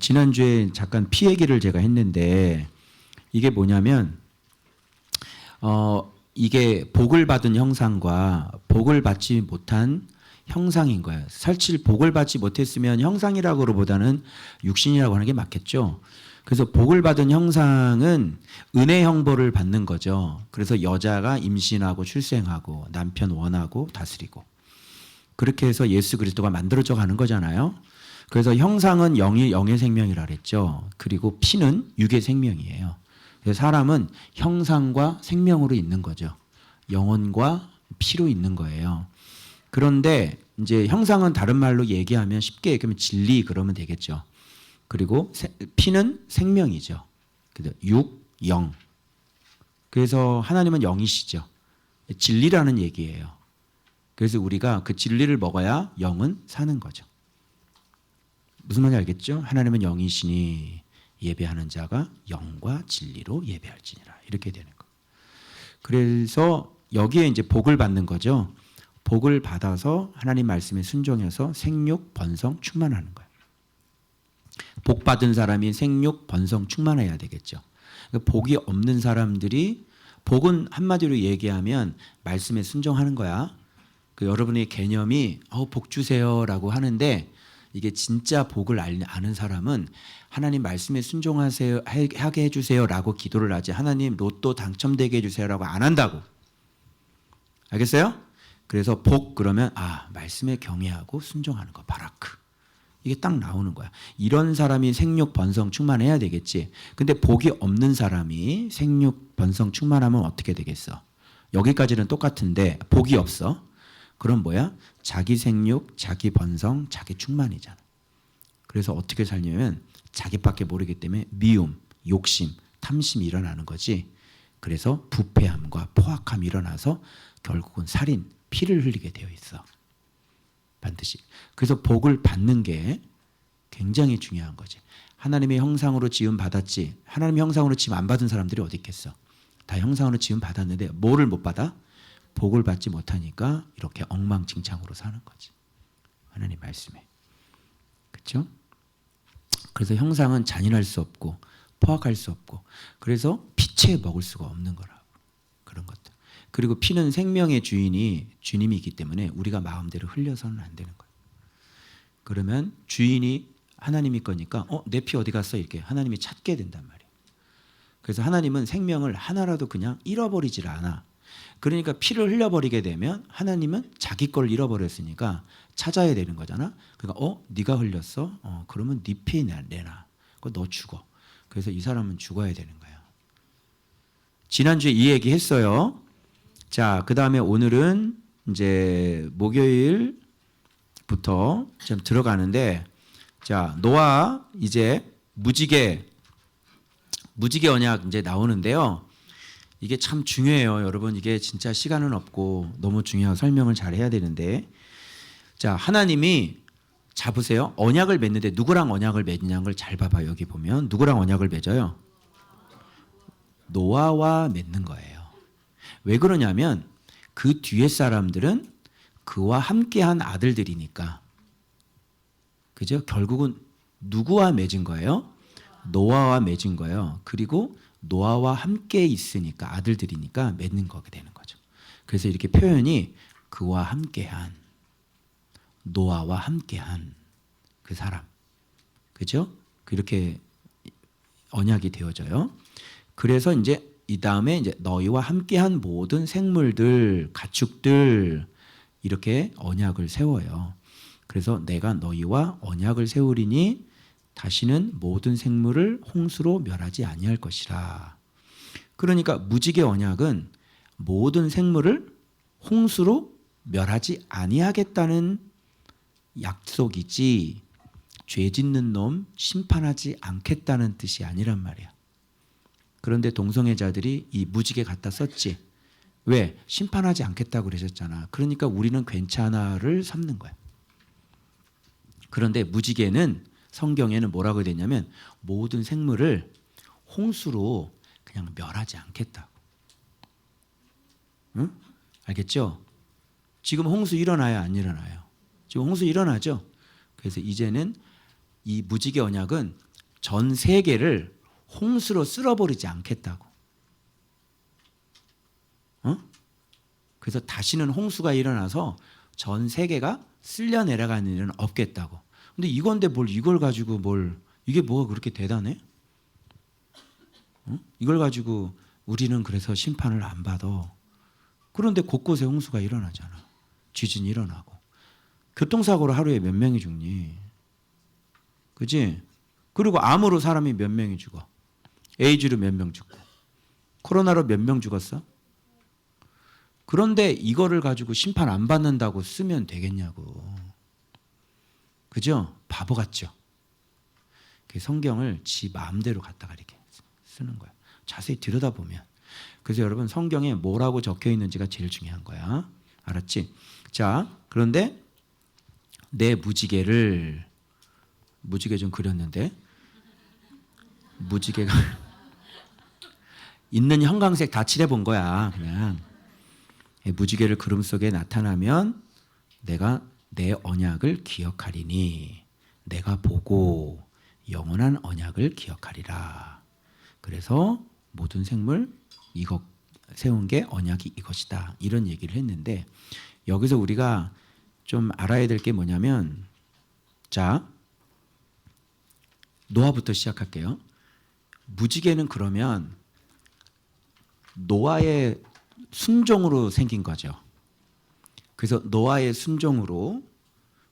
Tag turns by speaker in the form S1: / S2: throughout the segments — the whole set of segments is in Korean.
S1: 지난주에 잠깐 피 얘기를 제가 했는데 이게 뭐냐면 이게 복을 받은 형상과 복을 받지 못한 형상인 거예요. 사실 복을 받지 못했으면 형상이라고보다는 육신이라고 하는 게 맞겠죠. 그래서 복을 받은 형상은 은혜 형벌을 받는 거죠. 그래서 여자가 임신하고 출생하고 남편 원하고 다스리고 그렇게 해서 예수 그리스도가 만들어져 가는 거잖아요. 그래서 형상은 영의 생명이라 그랬죠. 그리고 피는 육의 생명이에요. 그래서 사람은 형상과 생명으로 있는 거죠. 영혼과 피로 있는 거예요. 그런데 이제 형상은 다른 말로 얘기하면 쉽게 얘기하면 진리 그러면 되겠죠. 그리고 피는 생명이죠. 육, 영. 그래서 하나님은 영이시죠. 진리라는 얘기예요. 그래서 우리가 그 진리를 먹어야 영은 사는 거죠. 무슨 말인지 알겠죠? 하나님은 영이시니 예배하는 자가 영과 진리로 예배할지니라. 이렇게 되는 거. 그래서 여기에 이제 복을 받는 거죠. 복을 받아서 하나님 말씀에 순종해서 생육, 번성, 충만하는 거예요. 복 받은 사람이 생육, 번성, 충만해야 되겠죠. 복이 없는 사람들이 복은 한마디로 얘기하면 말씀에 순종하는 거야. 여러분의 개념이 복 주세요라고 하는데 이게 진짜 복을 아는 사람은 하나님 말씀에 순종하세요 하게 해주세요라고 기도를 하지 하나님 로또 당첨되게 해주세요라고 안 한다고. 알겠어요? 그래서 복 그러면 말씀에 경외하고 순종하는 거 바라크. 이게 딱 나오는 거야. 이런 사람이 생육 번성 충만해야 되겠지. 근데 복이 없는 사람이 생육 번성 충만하면 어떻게 되겠어? 여기까지는 똑같은데 복이 없어. 그럼 뭐야? 자기 생육, 자기 번성, 자기 충만이잖아. 그래서 어떻게 살냐면 자기밖에 모르기 때문에 미움, 욕심, 탐심이 일어나는 거지. 그래서 부패함과 포악함이 일어나서 결국은 살인, 피를 흘리게 되어 있어. 반드시. 그래서 복을 받는 게 굉장히 중요한 거지. 하나님의 형상으로 지음 받았지. 하나님의 형상으로 지음 안 받은 사람들이 어디 있겠어. 다 형상으로 지음 받았는데 뭐를 못 받아? 복을 받지 못하니까 이렇게 엉망진창으로 사는 거지. 하나님 말씀에. 그렇죠? 그래서 형상은 잔인할 수 없고 포악할 수 없고 그래서 피채 먹을 수가 없는 거라고. 그런 것들. 그리고 피는 생명의 주인이 주님이기 때문에 우리가 마음대로 흘려서는 안 되는 거예요. 그러면 주인이 하나님이 거니까 내 피 어디 갔어? 이렇게 하나님이 찾게 된단 말이에요. 그래서 하나님은 생명을 하나라도 그냥 잃어버리질 않아. 그러니까 피를 흘려버리게 되면 하나님은 자기 걸 잃어버렸으니까 찾아야 되는 거잖아. 그러니까 네가 흘렸어? 그러면 네 피 내놔. 너 죽어. 그래서 이 사람은 죽어야 되는 거야. 지난주에 이 얘기 했어요. 자, 그 다음에 오늘은 이제 목요일부터 좀 들어가는데 자, 노아 이제 무지개 언약 이제 나오는데요. 이게 참 중요해요. 여러분 이게 진짜 시간은 없고 너무 중요한 설명을 잘 해야 되는데 자 하나님이 잡으세요. 언약을 맺는데 누구랑 언약을 맺냐는 걸 잘 봐봐요. 여기 보면 누구랑 언약을 맺어요? 노아와 맺는 거예요. 왜 그러냐면 그 뒤에 사람들은 그와 함께한 아들들이니까 그죠? 결국은 누구와 맺은 거예요? 노아와 맺은 거예요. 그리고 노아와 함께 있으니까 아들들이니까 맺는 거게 되는 거죠. 그래서 이렇게 표현이 그와 함께한 노아와 함께한 그 사람 그죠? 그렇게 언약이 되어져요. 그래서 이제 이 다음에 이제 너희와 함께한 모든 생물들 가축들 이렇게 언약을 세워요. 그래서 내가 너희와 언약을 세우리니 다시는 모든 생물을 홍수로 멸하지 아니할 것이라. 그러니까 무지개 언약은 모든 생물을 홍수로 멸하지 아니하겠다는 약속이지 죄 짓는 놈 심판하지 않겠다는 뜻이 아니란 말이야. 그런데 동성애자들이 이 무지개 갖다 썼지. 왜? 심판하지 않겠다고 그러셨잖아. 그러니까 우리는 괜찮아를 삼는 거야. 그런데 무지개는 성경에는 뭐라고 되냐면 모든 생물을 홍수로 그냥 멸하지 않겠다고. 응? 알겠죠? 지금 홍수 일어나요? 안 일어나요? 지금 홍수 일어나죠? 그래서 이제는 이 무지개 언약은 전 세계를 홍수로 쓸어버리지 않겠다고. 그래서 다시는 홍수가 일어나서 전 세계가 쓸려 내려가는 일은 없겠다고. 근데 이건데 뭘 이걸 가지고 이게 뭐가 그렇게 대단해? 이걸 가지고 우리는 그래서 심판을 안 받아. 그런데 곳곳에 홍수가 일어나잖아. 지진이 일어나고. 교통사고로 하루에 몇 명이 죽니? 그지? 그리고 암으로 사람이 몇 명이 죽어? 에이즈로 몇 명 죽고. 코로나로 몇 명 죽었어? 그런데 이거를 가지고 심판 안 받는다고 쓰면 되겠냐고. 그죠? 바보 같죠? 성경을 지 마음대로 갖다가 이렇게 쓰는 거야. 자세히 들여다보면. 그래서 여러분 성경에 뭐라고 적혀 있는지가 제일 중요한 거야. 알았지? 자, 그런데 내 무지개 좀 그렸는데 무지개가 있는 형광색 다 칠해본 거야. 그냥 무지개를 그림 속에 나타나면 내가 내 언약을 기억하리니 내가 보고 영원한 언약을 기억하리라. 그래서 모든 생물 이것 세운 게 언약이 이것이다. 이런 얘기를 했는데 여기서 우리가 좀 알아야 될 게 뭐냐면 자 노아부터 시작할게요. 무지개는 그러면 노아의 순종으로 생긴 거죠. 그래서 노아의 순종으로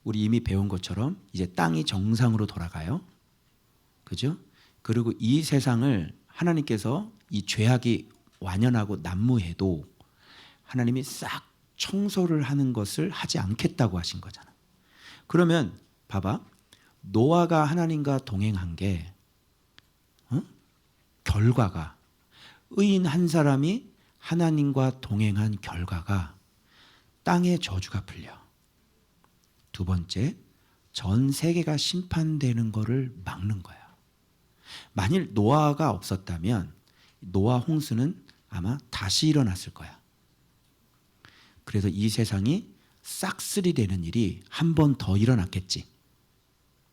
S1: 우리 이미 배운 것처럼 이제 땅이 정상으로 돌아가요. 그죠? 그리고 이 세상을 하나님께서 이 죄악이 완연하고 난무해도 하나님이 싹 청소를 하는 것을 하지 않겠다고 하신 거잖아. 그러면 봐봐. 노아가 하나님과 동행한 게 결과가 의인 한 사람이 하나님과 동행한 결과가 땅의 저주가 풀려. 두 번째, 전 세계가 심판되는 것을 막는 거야. 만일 노아가 없었다면 노아 홍수는 아마 다시 일어났을 거야. 그래서 이 세상이 싹쓸이 되는 일이 한 번 더 일어났겠지.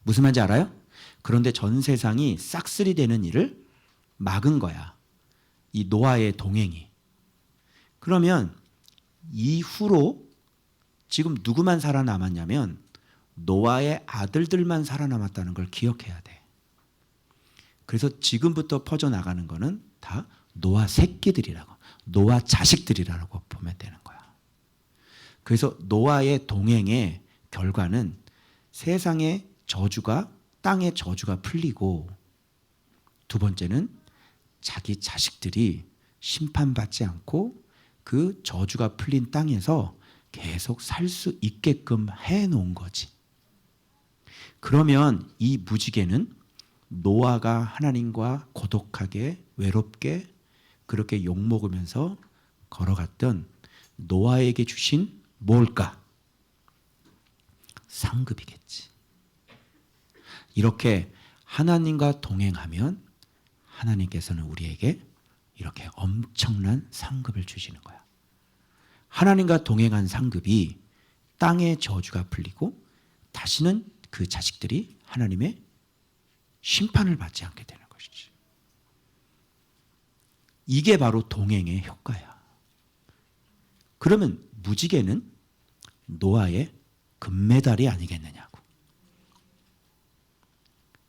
S1: 무슨 말인지 알아요? 그런데 전 세상이 싹쓸이 되는 일을 막은 거야. 이 노아의 동행이. 그러면 이후로 지금 누구만 살아남았냐면 노아의 아들들만 살아남았다는 걸 기억해야 돼. 그래서 지금부터 퍼져나가는 거는 다 노아 새끼들이라고, 노아 자식들이라고 보면 되는 거야. 그래서 노아의 동행의 결과는 세상의 저주가, 땅의 저주가 풀리고, 두 번째는 자기 자식들이 심판받지 않고 그 저주가 풀린 땅에서 계속 살 수 있게끔 해놓은 거지. 그러면 이 무지개는 노아가 하나님과 고독하게 외롭게 그렇게 욕먹으면서 걸어갔던 노아에게 주신 뭘까? 상급이겠지. 이렇게 하나님과 동행하면 하나님께서는 우리에게 이렇게 엄청난 상급을 주시는 거야. 하나님과 동행한 상급이 땅의 저주가 풀리고 다시는 그 자식들이 하나님의 심판을 받지 않게 되는 것이지. 이게 바로 동행의 효과야. 그러면 무지개는 노아의 금메달이 아니겠느냐고.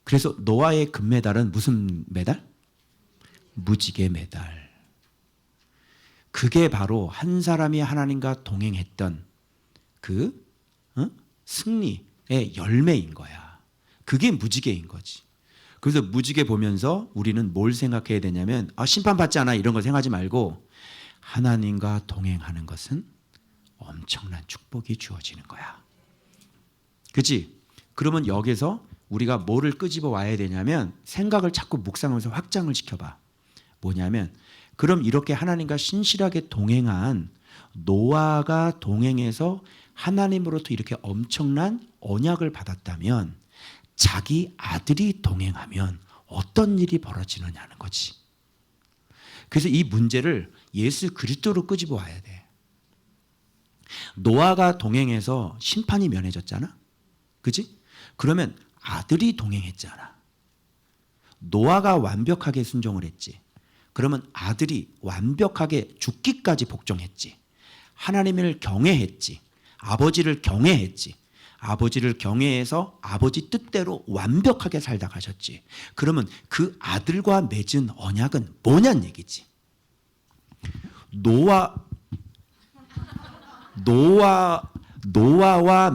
S1: 그래서 노아의 금메달은 무슨 메달? 무지개 메달. 그게 바로 한 사람이 하나님과 동행했던 그 승리의 열매인 거야. 그게 무지개인 거지. 그래서 무지개 보면서 우리는 뭘 생각해야 되냐면 심판받지 않아 이런 거 생각하지 말고 하나님과 동행하는 것은 엄청난 축복이 주어지는 거야. 그치? 그러면 여기서 우리가 뭐를 끄집어 와야 되냐면 생각을 자꾸 묵상하면서 확장을 시켜봐. 뭐냐면 그럼 이렇게 하나님과 신실하게 동행한 노아가 동행해서 하나님으로부터 이렇게 엄청난 언약을 받았다면 자기 아들이 동행하면 어떤 일이 벌어지느냐는 거지. 그래서 이 문제를 예수 그리스도로 끄집어 와야 돼. 노아가 동행해서 심판이 면해졌잖아. 그치? 그러면 아들이 동행했잖아. 노아가 완벽하게 순종을 했지. 그러면 아들이 완벽하게 죽기까지 복종했지. 하나님을 경외했지. 아버지를 경외했지. 아버지를 경외해서 아버지 뜻대로 완벽하게 살다 가셨지. 그러면 그 아들과 맺은 언약은 뭐냐는 얘기지. 노아와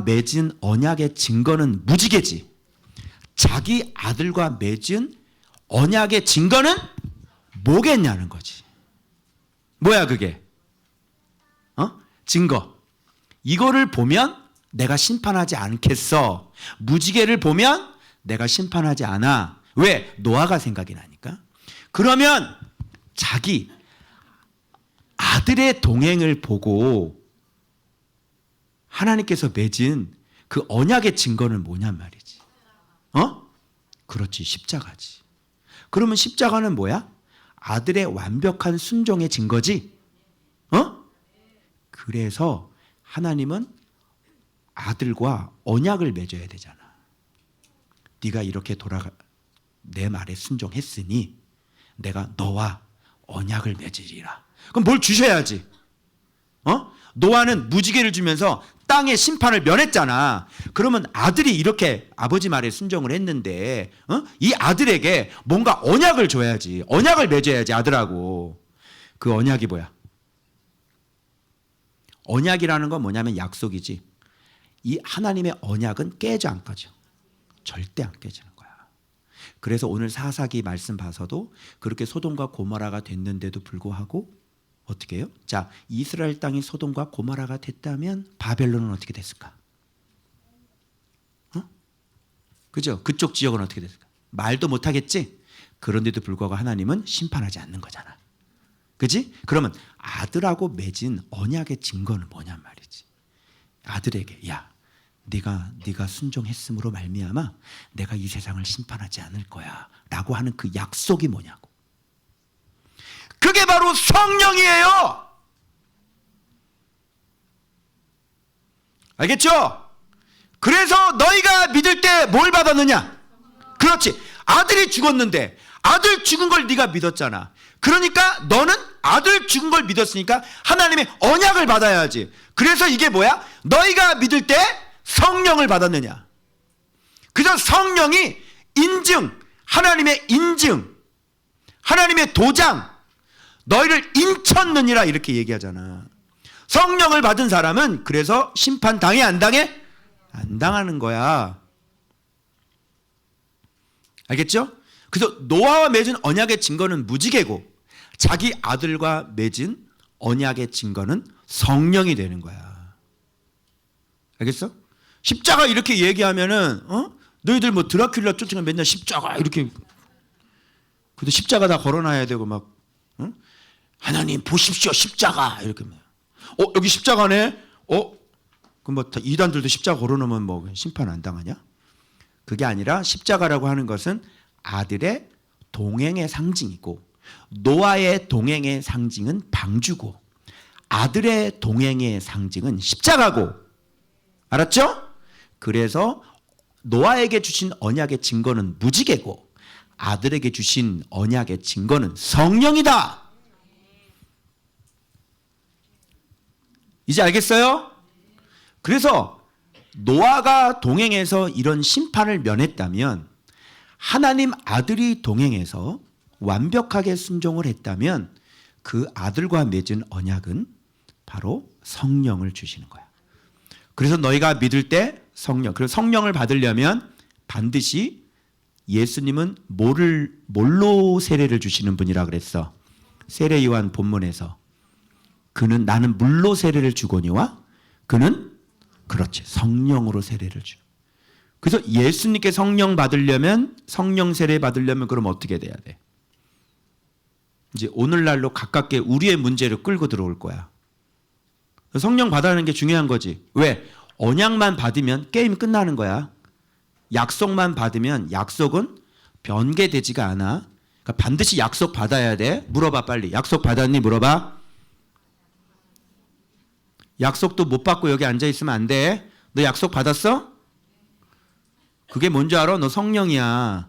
S1: 맺은 언약의 증거는 무지개지. 자기 아들과 맺은 언약의 증거는 뭐겠냐는 거지. 뭐야 그게? 증거. 이거를 보면 내가 심판하지 않겠어. 무지개를 보면 내가 심판하지 않아. 왜? 노아가 생각이 나니까. 그러면 자기 아들의 동행을 보고 하나님께서 맺은 그 언약의 증거는 뭐냔 말이지. 그렇지, 십자가지. 그러면 십자가는 뭐야? 아들의 완벽한 순종의 증거지. 그래서 하나님은 아들과 언약을 맺어야 되잖아. 네가 이렇게 내 말에 순종했으니 내가 너와 언약을 맺으리라. 그럼 뭘 주셔야지. 노아는 무지개를 주면서 땅의 심판을 면했잖아. 그러면 아들이 이렇게 아버지 말에 순종을 했는데 이 아들에게 뭔가 언약을 줘야지. 언약을 맺어야지 아들하고. 그 언약이 뭐야? 언약이라는 건 뭐냐면 약속이지. 이 하나님의 언약은 깨져 안 꺼져. 절대 안 깨지는 거야. 그래서 오늘 사사기 말씀 봐서도 그렇게 소돔과 고모라가 됐는데도 불구하고 어떻게 해요? 자, 이스라엘 땅이 소돔과 고모라가 됐다면 바벨론은 어떻게 됐을까? 그죠? 그쪽 지역은 어떻게 됐을까? 말도 못하겠지? 그런데도 불구하고 하나님은 심판하지 않는 거잖아. 그지? 그러면 아들하고 맺은 언약의 증거는 뭐냔 말이지. 아들에게 야, 네가 순종했음으로 말미암아 내가 이 세상을 심판하지 않을 거야 라고 하는 그 약속이 뭐냐고. 그게 바로 성령이에요. 알겠죠? 그래서 너희가 믿을 때 뭘 받았느냐? 그렇지. 아들이 죽었는데 아들 죽은 걸 네가 믿었잖아. 그러니까 너는 아들 죽은 걸 믿었으니까 하나님의 언약을 받아야지. 그래서 이게 뭐야? 너희가 믿을 때 성령을 받았느냐? 그래서 성령이 인증, 하나님의 인증, 하나님의 도장, 너희를 인쳤느니라 이렇게 얘기하잖아. 성령을 받은 사람은 그래서 심판 당해 안 당해? 안 당하는 거야. 알겠죠? 그래서 노아와 맺은 언약의 증거는 무지개고 자기 아들과 맺은 언약의 증거는 성령이 되는 거야. 알겠어? 십자가 이렇게 얘기하면은 너희들 뭐 드라큘라 쫓으면 맨날 십자가 이렇게 그래도 십자가 다 걸어놔야 되고 막 하나님 보십시오 십자가 이렇게 여기 십자가네. 그럼 뭐 이단들도 십자가 걸어놓으면 뭐 심판 안 당하냐? 그게 아니라 십자가라고 하는 것은 아들의 동행의 상징이고 노아의 동행의 상징은 방주고 아들의 동행의 상징은 십자가고. 알았죠? 그래서 노아에게 주신 언약의 증거는 무지개고 아들에게 주신 언약의 증거는 성령이다. 이제 알겠어요? 그래서 노아가 동행해서 이런 심판을 면했다면 하나님 아들이 동행해서 완벽하게 순종을 했다면 그 아들과 맺은 언약은 바로 성령을 주시는 거야. 그래서 너희가 믿을 때 성령, 그리고 성령을 받으려면 반드시 예수님은 뭘로 세례를 주시는 분이라 그랬어? 세례 요한 본문에서 그는 나는 물로 세례를 주거니와 그는 그렇지 성령으로 세례를 주. 그래서 예수님께 성령 받으려면 성령 세례 받으려면 그럼 어떻게 돼야 돼? 이제 오늘날로 가깝게 우리의 문제를 끌고 들어올 거야. 성령 받아내는 게 중요한 거지. 왜? 언약만 받으면 게임 끝나는 거야. 약속만 받으면 약속은 변개되지가 않아. 그러니까 반드시 약속 받아야 돼. 물어봐 빨리. 약속 받았니? 물어봐. 약속도 못 받고 여기 앉아 있으면 안 돼. 너 약속 받았어? 그게 뭔지 알아? 너 성령이야.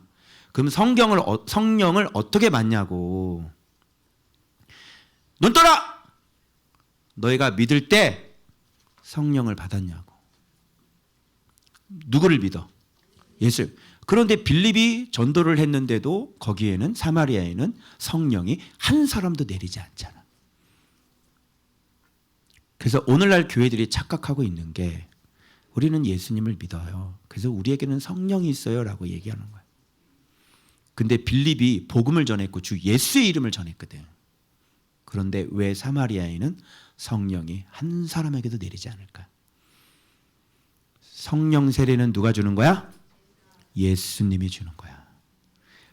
S1: 그럼 성령을 어떻게 받냐고. 눈 떠라! 너희가 믿을 때 성령을 받았냐고. 누구를 믿어? 예수. 그런데 빌립이 전도를 했는데도 거기에는 사마리아에는 성령이 한 사람도 내리지 않잖아. 그래서 오늘날 교회들이 착각하고 있는 게 우리는 예수님을 믿어요. 그래서 우리에게는 성령이 있어요 라고 얘기하는 거야. 근데 빌립이 복음을 전했고 주 예수의 이름을 전했거든. 그런데 왜 사마리아에는 성령이 한 사람에게도 내리지 않을까? 성령 세례는 누가 주는 거야? 예수님이 주는 거야.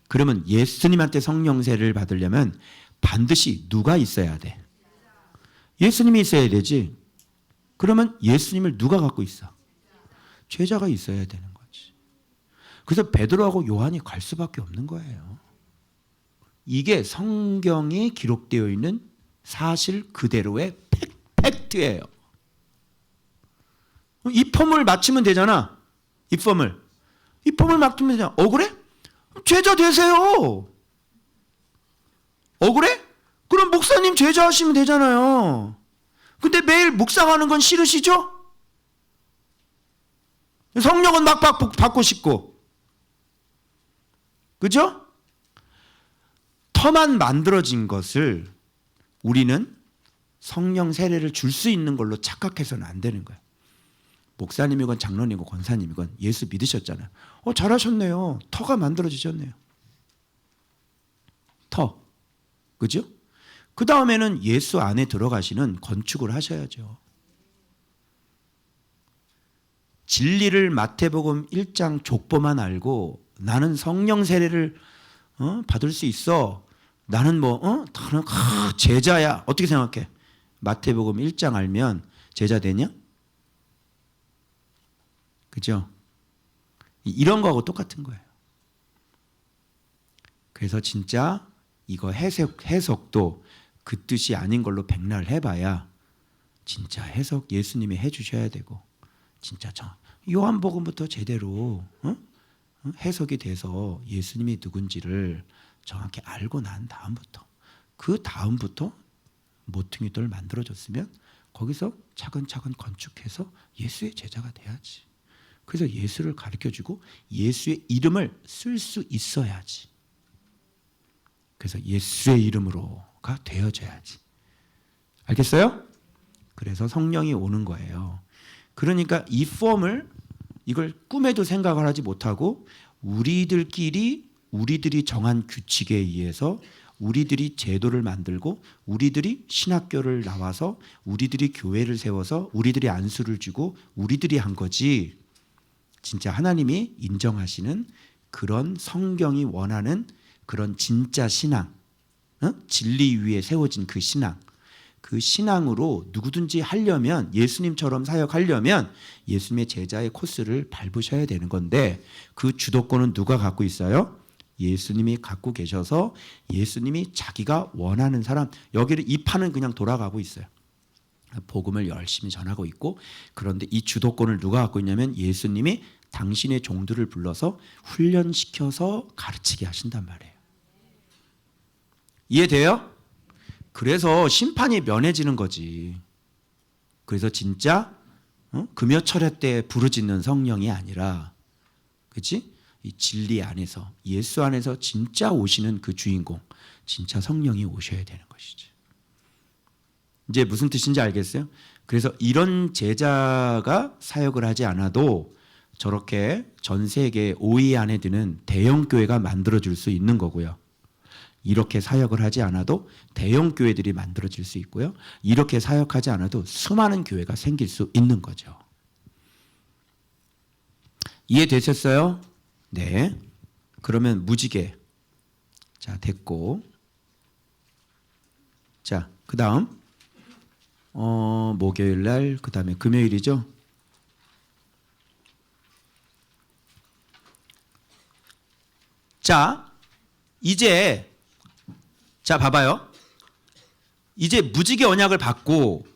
S1: 그러면 예수님한테 성령 세례를 받으려면 반드시 누가 있어야 돼? 예수님이 있어야 되지. 그러면 예수님을 누가 갖고 있어? 제자가 있어야 되는 거지. 그래서 베드로하고 요한이 갈 수밖에 없는 거예요. 이게 성경이 기록되어 있는 사실 그대로의 팩트예요. 입범을 맞추면 되잖아. 입범을 맡기면 되잖아. 억울해? 제자 되세요. 억울해? 그럼 목사님 제자 하시면 되잖아요. 근데 매일 묵상하는 건 싫으시죠? 성령은 막 받고 싶고. 그죠? 터만 만들어진 것을 우리는 성령 세례를 줄 수 있는 걸로 착각해서는 안 되는 거예요. 목사님이건 장로님이건 권사님이건 예수 믿으셨잖아요. 잘하셨네요. 터가 만들어지셨네요. 터. 그죠? 그 다음에는 예수 안에 들어가시는 건축을 하셔야죠. 진리를 마태복음 1장 족보만 알고 나는 성령 세례를 받을 수 있어. 나는 제자야. 어떻게 생각해? 마태복음 1장 알면 제자 되냐? 그죠? 이런 거하고 똑같은 거예요. 그래서 진짜 이거 해석도 그 뜻이 아닌 걸로 백날 해봐야 진짜 해석 예수님이 해주셔야 되고 진짜 요한복음부터 제대로 해석이 돼서 예수님이 누군지를 정확히 알고 난 다음부터 그 다음부터 모퉁이돌 만들어졌으면 거기서 차근차근 건축해서 예수의 제자가 돼야지. 그래서 예수를 가르쳐주고 예수의 이름을 쓸 수 있어야지. 그래서 예수의 이름으로가 되어져야지. 알겠어요? 그래서 성령이 오는 거예요. 그러니까 이 폼을 이걸 꿈에도 생각을 하지 못하고 우리들이 정한 규칙에 의해서 우리들이 제도를 만들고 우리들이 신학교를 나와서 우리들이 교회를 세워서 우리들이 안수를 주고 우리들이 한 거지. 진짜 하나님이 인정하시는 그런 성경이 원하는 그런 진짜 신앙, 진리 위에 세워진 그 신앙으로 누구든지 하려면 예수님처럼 사역하려면 예수님의 제자의 코스를 밟으셔야 되는 건데 그 주도권은 누가 갖고 있어요? 예수님이 갖고 계셔서 예수님이 자기가 원하는 사람, 여기를 이 판은 그냥 돌아가고 있어요. 복음을 열심히 전하고 있고, 그런데 이 주도권을 누가 갖고 있냐면 예수님이 당신의 종들을 불러서 훈련시켜서 가르치게 하신단 말이에요. 이해돼요? 그래서 심판이 면해지는 거지. 그래서 진짜 금요철회 때 부르짖는 성령이 아니라, 그렇지? 이 진리 안에서, 예수 안에서 진짜 오시는 그 주인공, 진짜 성령이 오셔야 되는 것이지. 이제 무슨 뜻인지 알겠어요? 그래서 이런 제자가 사역을 하지 않아도 저렇게 전 세계 5위 안에 드는 대형 교회가 만들어질 수 있는 거고요. 이렇게 사역을 하지 않아도 대형 교회들이 만들어질 수 있고요. 이렇게 사역하지 않아도 수많은 교회가 생길 수 있는 거죠. 이해되셨어요? 네. 그러면 무지개. 자, 됐고. 자, 그 다음. 목요일 날, 그 다음에 금요일이죠. 자, 이제, 자, 봐봐요. 이제 무지개 언약을 받고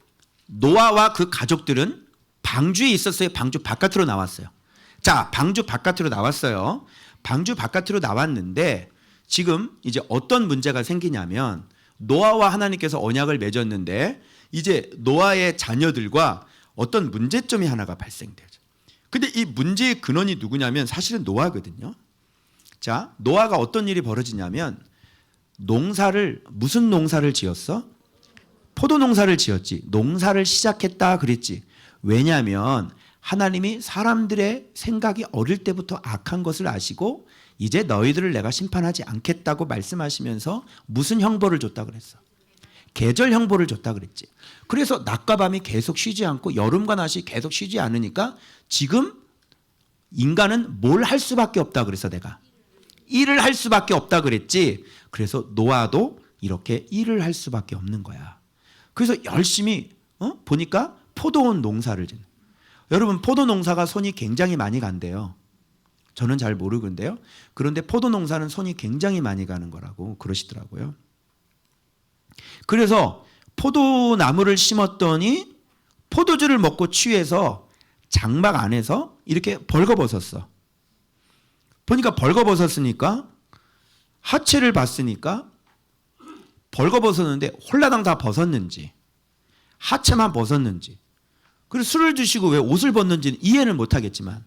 S1: 노아와 그 가족들은 방주에 있었어요? 방주 바깥으로 나왔어요? 자, 방주 바깥으로 나왔어요. 방주 바깥으로 나왔는데 지금 이제 어떤 문제가 생기냐면 노아와 하나님께서 언약을 맺었는데 이제 노아의 자녀들과 어떤 문제점이 하나가 발생되죠. 근데 이 문제의 근원이 누구냐면 사실은 노아거든요. 자, 노아가 어떤 일이 벌어지냐면 무슨 농사를 지었어? 포도 농사를 지었지. 농사를 시작했다 그랬지. 왜냐하면 하나님이 사람들의 생각이 어릴 때부터 악한 것을 아시고 이제 너희들을 내가 심판하지 않겠다고 말씀하시면서 무슨 형벌을 줬다 그랬어? 계절 형벌을 줬다 그랬지. 그래서 낮과 밤이 계속 쉬지 않고 여름과 낮이 계속 쉬지 않으니까 지금 인간은 뭘 할 수밖에 없다 그래서 내가 일을 할 수밖에 없다 그랬지. 그래서 노아도 이렇게 일을 할 수밖에 없는 거야. 그래서 열심히 보니까 포도 농사를 짓는. 여러분 포도 농사가 손이 굉장히 많이 간대요. 저는 잘 모르는데요. 그런데 포도 농사는 손이 굉장히 많이 가는 거라고 그러시더라고요. 그래서 포도나무를 심었더니 포도주를 먹고 취해서 장막 안에서 이렇게 벌거벗었어. 보니까 벌거벗었으니까 하체를 봤으니까 벌거벗었는데 홀라당 다 벗었는지 하체만 벗었는지 그리고 술을 드시고 왜 옷을 벗는지는 이해는 못하겠지만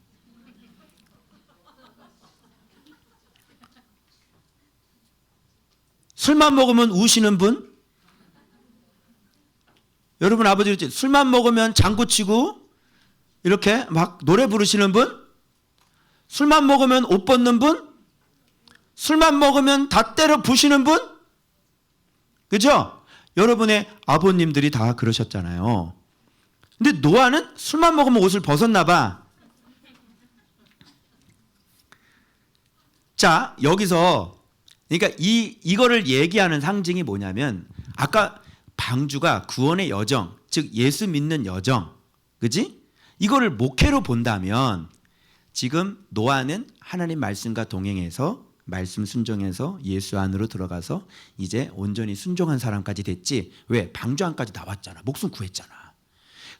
S1: 술만 먹으면 우시는 분? 여러분 아버지 술만 먹으면 장구치고 이렇게 막 노래 부르시는 분? 술만 먹으면 옷 벗는 분? 술만 먹으면 다 때려 부시는 분? 그죠? 여러분의 아버님들이 다 그러셨잖아요. 근데 노아는 술만 먹으면 옷을 벗었나 봐. 자, 여기서 그러니까 이거를 얘기하는 상징이 뭐냐면 아까 방주가 구원의 여정, 즉 예수 믿는 여정, 그지? 이거를 목회로 본다면 지금 노아는 하나님 말씀과 동행해서 말씀 순종해서 예수 안으로 들어가서 이제 온전히 순종한 사람까지 됐지. 왜? 방주 안까지 나왔잖아. 목숨 구했잖아.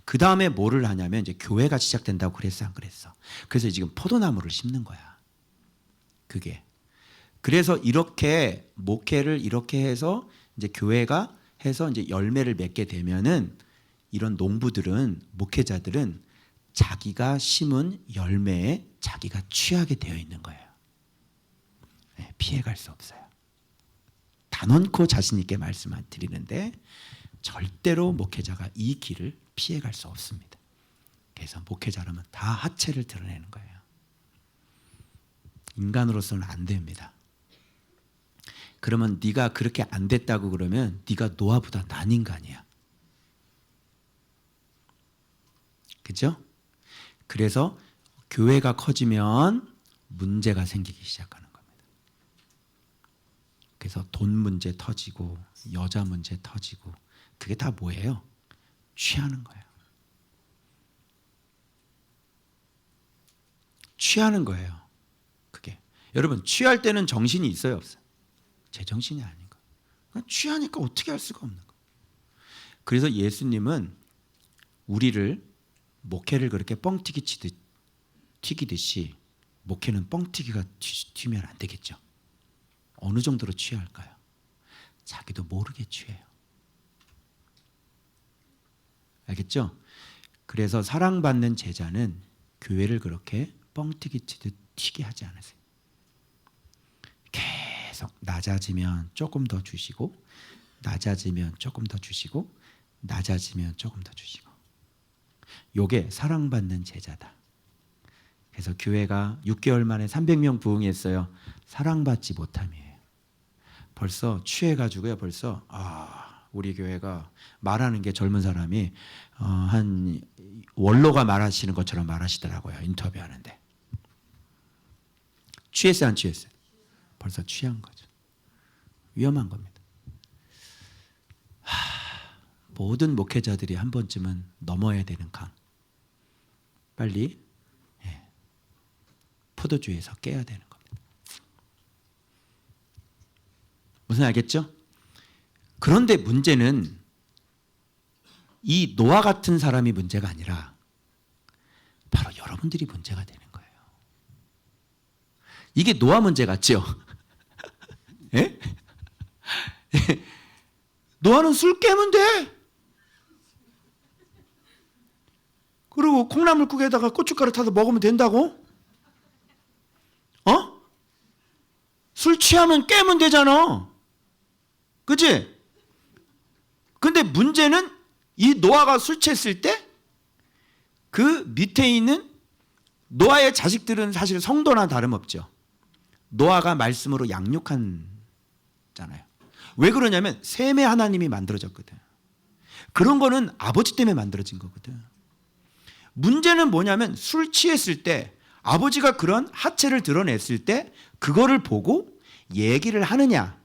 S1: 그 다음에 뭐를 하냐면 이제 교회가 시작된다고 그랬어, 안 그랬어? 그래서 지금 포도나무를 심는 거야. 그게. 그래서 이렇게 목회를 이렇게 해서 이제 교회가 해서 이제 열매를 맺게 되면은 이런 농부들은 목회자들은 자기가 심은 열매에 자기가 취하게 되어 있는 거예요. 네, 피해갈 수 없어요. 단언코 자신 있게 말씀을 드리는데 절대로 목회자가 이 길을 피해갈 수 없습니다. 그래서 목회자라면 다 하체를 드러내는 거예요. 인간으로서는 안 됩니다. 그러면 네가 그렇게 안 됐다고 그러면 네가 노아보다 난 인간이야. 그죠? 그래서 교회가 커지면 문제가 생기기 시작하는 겁니다. 그래서 돈 문제 터지고 여자 문제 터지고 그게 다 뭐예요? 취하는 거예요. 취하는 거예요. 그게. 여러분 취할 때는 정신이 있어요, 없어요? 제 정신이 아닌 거. 취하니까 어떻게 할 수가 없는 거. 그래서 예수님은 우리를 목회를 그렇게 뻥튀기 튀기듯이 목회는 뻥튀기가 튀면 안 되겠죠. 어느 정도로 취할까요? 자기도 모르게 취해요. 알겠죠? 그래서 사랑받는 제자는 교회를 그렇게 뻥튀기 튀듯 튀게 하지 않으세요. 계속 낮아지면 조금 더 주시고 낮아지면 조금 더 주시고 낮아지면 조금 더 주시고 요게 사랑받는 제자다. 그래서 교회가 6개월 만에 300명 부흥했어요. 사랑받지 못함이에요. 벌써 취해가지고요. 벌써 우리 교회가 말하는 게 젊은 사람이 한 원로가 말하시는 것처럼 말하시더라고요. 인터뷰하는데. 취했어요, 안 취했어요? 벌써 취한 거죠. 위험한 겁니다. 모든 목회자들이 한 번쯤은 넘어야 되는 강. 빨리 포도주에서 깨야 되는 겁니다. 무슨 알겠죠? 그런데 문제는 이 노아 같은 사람이 문제가 아니라 바로 여러분들이 문제가 되는 거예요. 이게 노아 문제 같죠? 예? 노아는 술 깨면 돼. 그리고 콩나물국에다가 고춧가루 타서 먹으면 된다고? 어? 술 취하면 깨면 되잖아. 그치? 근데 문제는 이 노아가 술 취했을 때 그 밑에 있는 노아의 자식들은 사실 성도나 다름없죠. 노아가 말씀으로 양육한 잖아요. 왜 그러냐면 셈의 하나님이 만들어졌거든. 그런 거는 아버지 때문에 만들어진 거거든. 문제는 뭐냐면 술 취했을 때 아버지가 그런 하체를 드러냈을 때 그거를 보고 얘기를 하느냐.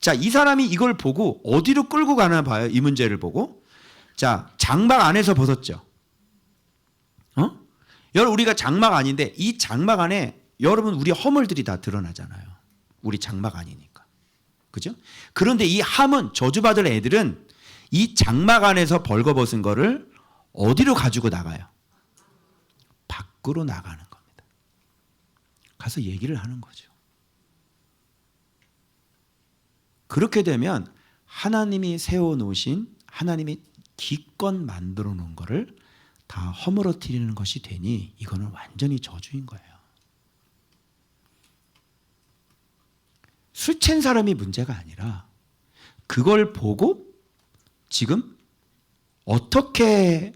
S1: 자, 이 사람이 이걸 보고 어디로 끌고 가나 봐요. 이 문제를 보고. 자, 장막 안에서 벗었죠. 여러분 우리가 장막 안인데 이 장막 안에 여러분 우리 허물들이 다 드러나잖아요. 우리 장막 안이니까. 그죠? 그런데 이 함은 저주받을 애들은 이 장막 안에서 벌거벗은 거를 어디로 가지고 나가요? 밖으로 나가는 겁니다. 가서 얘기를 하는 거죠. 그렇게 되면 하나님이 세워놓으신 하나님이 기껏 만들어 놓은 거를 다 허물어뜨리는 것이 되니 이거는 완전히 저주인 거예요. 술 취한 사람이 문제가 아니라 그걸 보고 지금 어떻게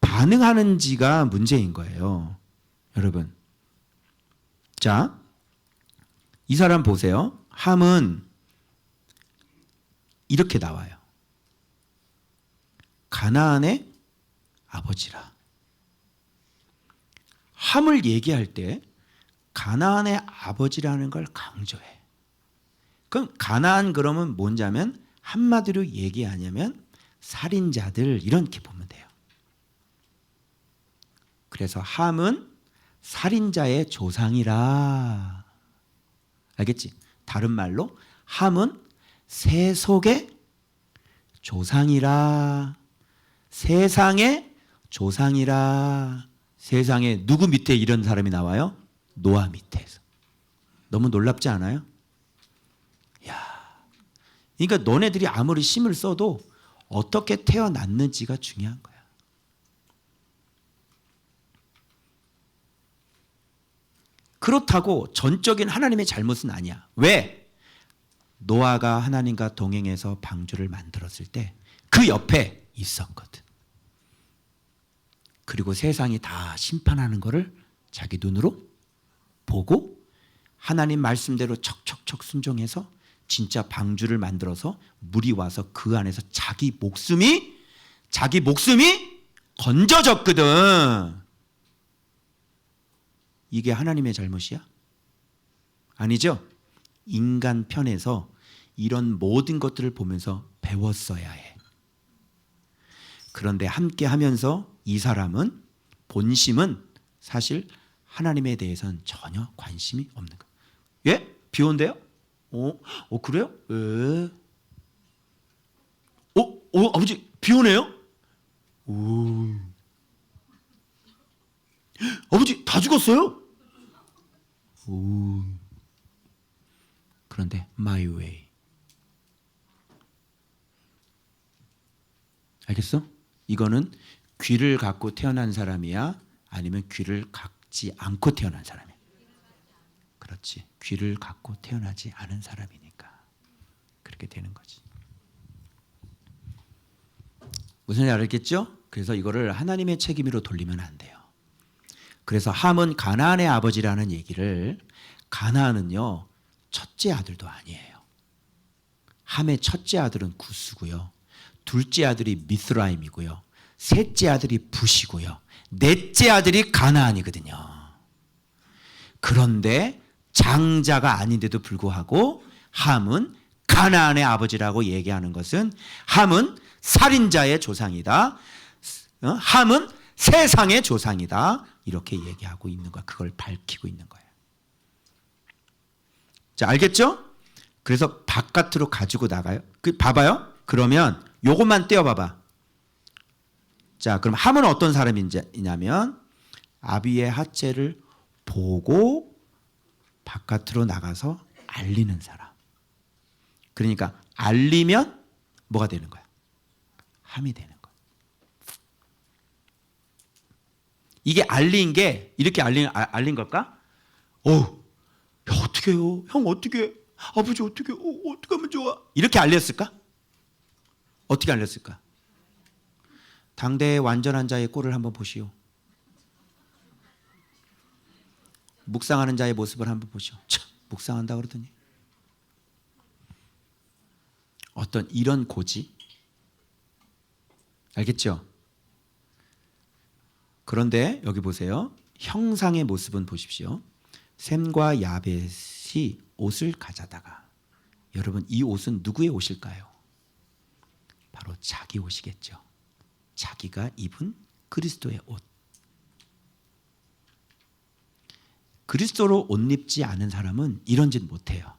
S1: 반응하는지가 문제인 거예요. 여러분. 자, 이 사람 보세요. 함은 이렇게 나와요. 가나안의 아버지라. 함을 얘기할 때 가나안의 아버지라는 걸 강조해. 그럼 가나안 그러면 뭔자면 한마디로 얘기하냐면 살인자들 이렇게 보면 돼요. 그래서 함은 살인자의 조상이라. 알겠지? 다른 말로 함은 세속의 조상이라. 세상의 조상이라. 세상에 누구 밑에 이런 사람이 나와요? 노아 밑에서. 너무 놀랍지 않아요? 야, 그러니까 너네들이 아무리 힘을 써도 어떻게 태어났는지가 중요한 거야. 그렇다고 전적인 하나님의 잘못은 아니야. 왜? 노아가 하나님과 동행해서 방주를 만들었을 때 그 옆에 있었거든. 그리고 세상이 다 심판하는 거를 자기 눈으로 보고 하나님 말씀대로 척척척 순종해서 진짜 방주를 만들어서 물이 와서 그 안에서 자기 목숨이 건져졌거든. 이게 하나님의 잘못이야? 아니죠? 인간 편에서 이런 모든 것들을 보면서 배웠어야 해. 그런데 함께 하면서 이 사람은 본심은 사실 하나님에 대해서는 전혀 관심이 없는 거예요. 예? 비 온대요? 그래요? 예. 아버지 비 오네요? 오. 아버지 다 죽었어요? 오. 그런데 my way. 알겠어? 이거는 귀를 갖고 태어난 사람이야? 아니면 귀를 갖지 않고 태어난 사람이야? 그렇지. 귀를 갖고 태어나지 않은 사람이니까 그렇게 되는 거지. 무슨 말인지 알겠죠? 그래서 이거를 하나님의 책임으로 돌리면 안 돼요. 그래서 함은 가나안의 아버지라는 얘기를, 가나안은요 첫째 아들도 아니에요. 함의 첫째 아들은 구스고요, 둘째 아들이 미스라임이고요, 셋째 아들이 붓이고요, 넷째 아들이 가나안이거든요. 그런데 장자가 아닌데도 불구하고 함은 가나안의 아버지라고 얘기하는 것은 함은 살인자의 조상이다, 함은 세상의 조상이다, 이렇게 얘기하고 있는 거야. 그걸 밝히고 있는 거예요. 자, 알겠죠? 그래서 바깥으로 가지고 나가요. 봐봐요. 그러면 요것만 떼어봐봐. 자, 그럼 함은 어떤 사람이냐면 아비의 하체를 보고 바깥으로 나가서 알리는 사람. 그러니까 알리면 뭐가 되는 거야? 함이 되는 거야. 이게 알린 게 이렇게 알린 걸까? 야, 어떻게 해요? 형 어떻게? 아버지 어떻게? 어떻게 하면 좋아? 이렇게 알렸을까? 어떻게 알렸을까? 당대의 완전한 자의 꼴을 한번 보시오. 묵상하는 자의 모습을 한번 보시오. 참, 묵상한다 그러더니 어떤 이런 고지? 알겠죠? 그런데 여기 보세요. 형상의 모습은 보십시오. 셈과 야벳이 옷을 가져다가, 여러분 이 옷은 누구의 옷일까요? 바로 자기 옷이겠죠. 자기가 입은 그리스도의 옷. 그리스도로 옷 입지 않은 사람은 이런 짓 못해요.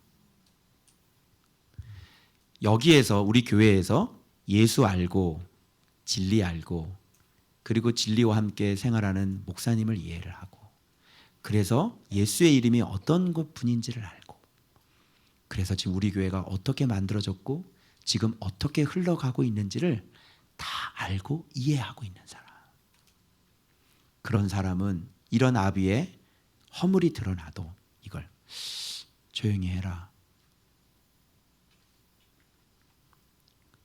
S1: 여기에서 우리 교회에서 예수 알고 진리 알고 그리고 진리와 함께 생활하는 목사님을 이해를 하고, 그래서 예수의 이름이 어떤 분인지를 알고, 그래서 지금 우리 교회가 어떻게 만들어졌고 지금 어떻게 흘러가고 있는지를 다 알고 이해하고 있는 사람. 그런 사람은 이런 아비의 허물이 드러나도 이걸 조용히 해라.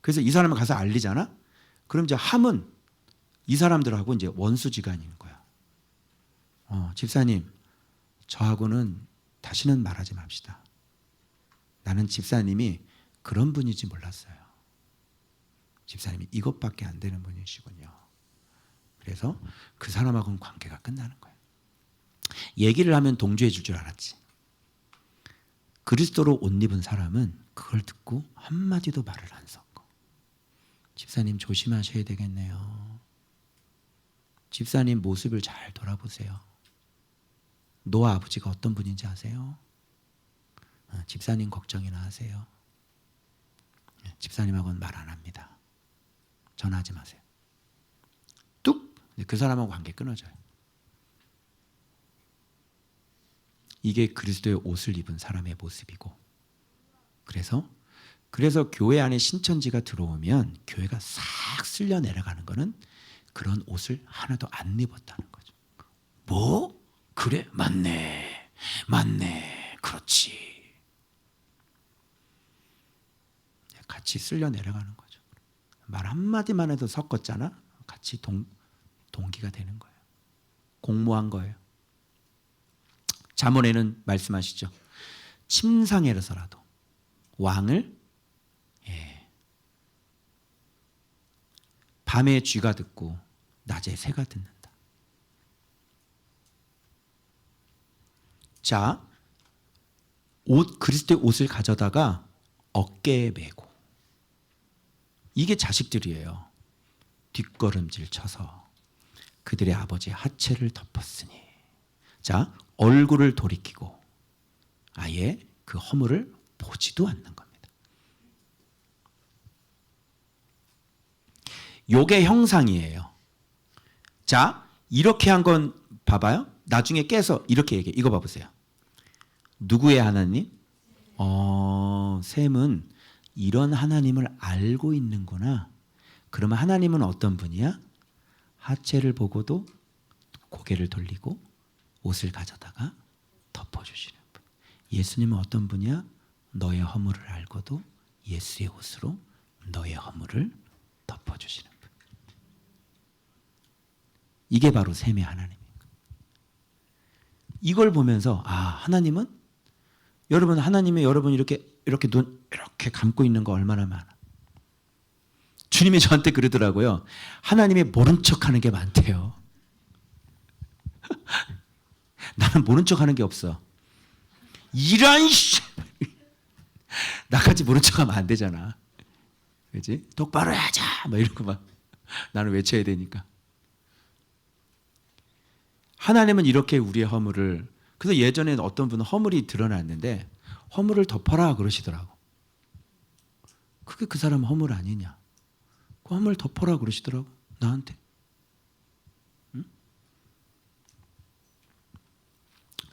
S1: 그래서 이 사람을 가서 알리잖아? 그럼 이제 함은 이 사람들하고 이제 원수지간인 거야. 집사님, 저하고는 다시는 말하지 맙시다. 나는 집사님이 그런 분인지 몰랐어요. 집사님이 이것밖에 안 되는 분이시군요. 그래서 그 사람하고는 관계가 끝나는 거예요. 얘기를 하면 동조해 줄 줄 알았지. 그리스도로 옷 입은 사람은 그걸 듣고 한마디도 말을 안 섞어. 집사님 조심하셔야 되겠네요. 집사님 모습을 잘 돌아보세요. 노아 아버지가 어떤 분인지 아세요? 집사님 걱정이나 하세요. 집사님하고는 말 안 합니다. 전화하지 마세요. 뚝! 그 사람하고 관계 끊어져요. 이게 그리스도의 옷을 입은 사람의 모습이고, 그래서 교회 안에 신천지가 들어오면 교회가 싹 쓸려 내려가는 거는 그런 옷을 하나도 안 입었다는 거죠. 뭐? 그래? 맞네. 그렇지. 같이 쓸려 내려가는 거죠. 말 한마디만 해도 섞었잖아. 같이 동기가 되는 거예요. 공모한 거예요. 잠언에는 말씀하시죠. 침상에서라도 왕을 밤에 쥐가 듣고 낮에 새가 듣는다. 자, 그리스도의 옷을 가져다가 어깨에 메고, 이게 자식들이에요. 뒷걸음질 쳐서 그들의 아버지의 하체를 덮었으니, 자, 얼굴을 돌이키고 아예 그 허물을 보지도 않는 겁니다. 요게 형상이에요. 자, 이렇게 한 건 봐봐요. 나중에 깨서 이렇게 얘기해. 이거 봐보세요. 누구의 하나님? 셈은 이런 하나님을 알고 있는구나. 그러면 하나님은 어떤 분이야? 하체를 보고도 고개를 돌리고 옷을 가져다가 덮어주시는 분. 예수님은 어떤 분이야? 너의 허물을 알고도 예수의 옷으로 너의 허물을 덮어주시는 분. 이게 바로 셈의 하나님입니다. 이걸 보면서 하나님은, 여러분 하나님이 여러분 이렇게 눈 이렇게 감고 있는 거 얼마나 많아. 주님이 저한테 그러더라고요. 하나님이 모른 척하는 게 많대요. 나는 모른 척하는 게 없어. 이런 나같이 모른 척하면 안 되잖아. 그렇지? 똑바로 하자 막 이러고 막 나는 외쳐야 되니까. 하나님은 이렇게 우리의 허물을, 그래서 예전에 어떤 분은 허물이 드러났는데 허물을 덮어라 그러시더라고. 그게 그 사람 허물 아니냐? 그 허물 덮어라 그러시더라고 나한테. 응?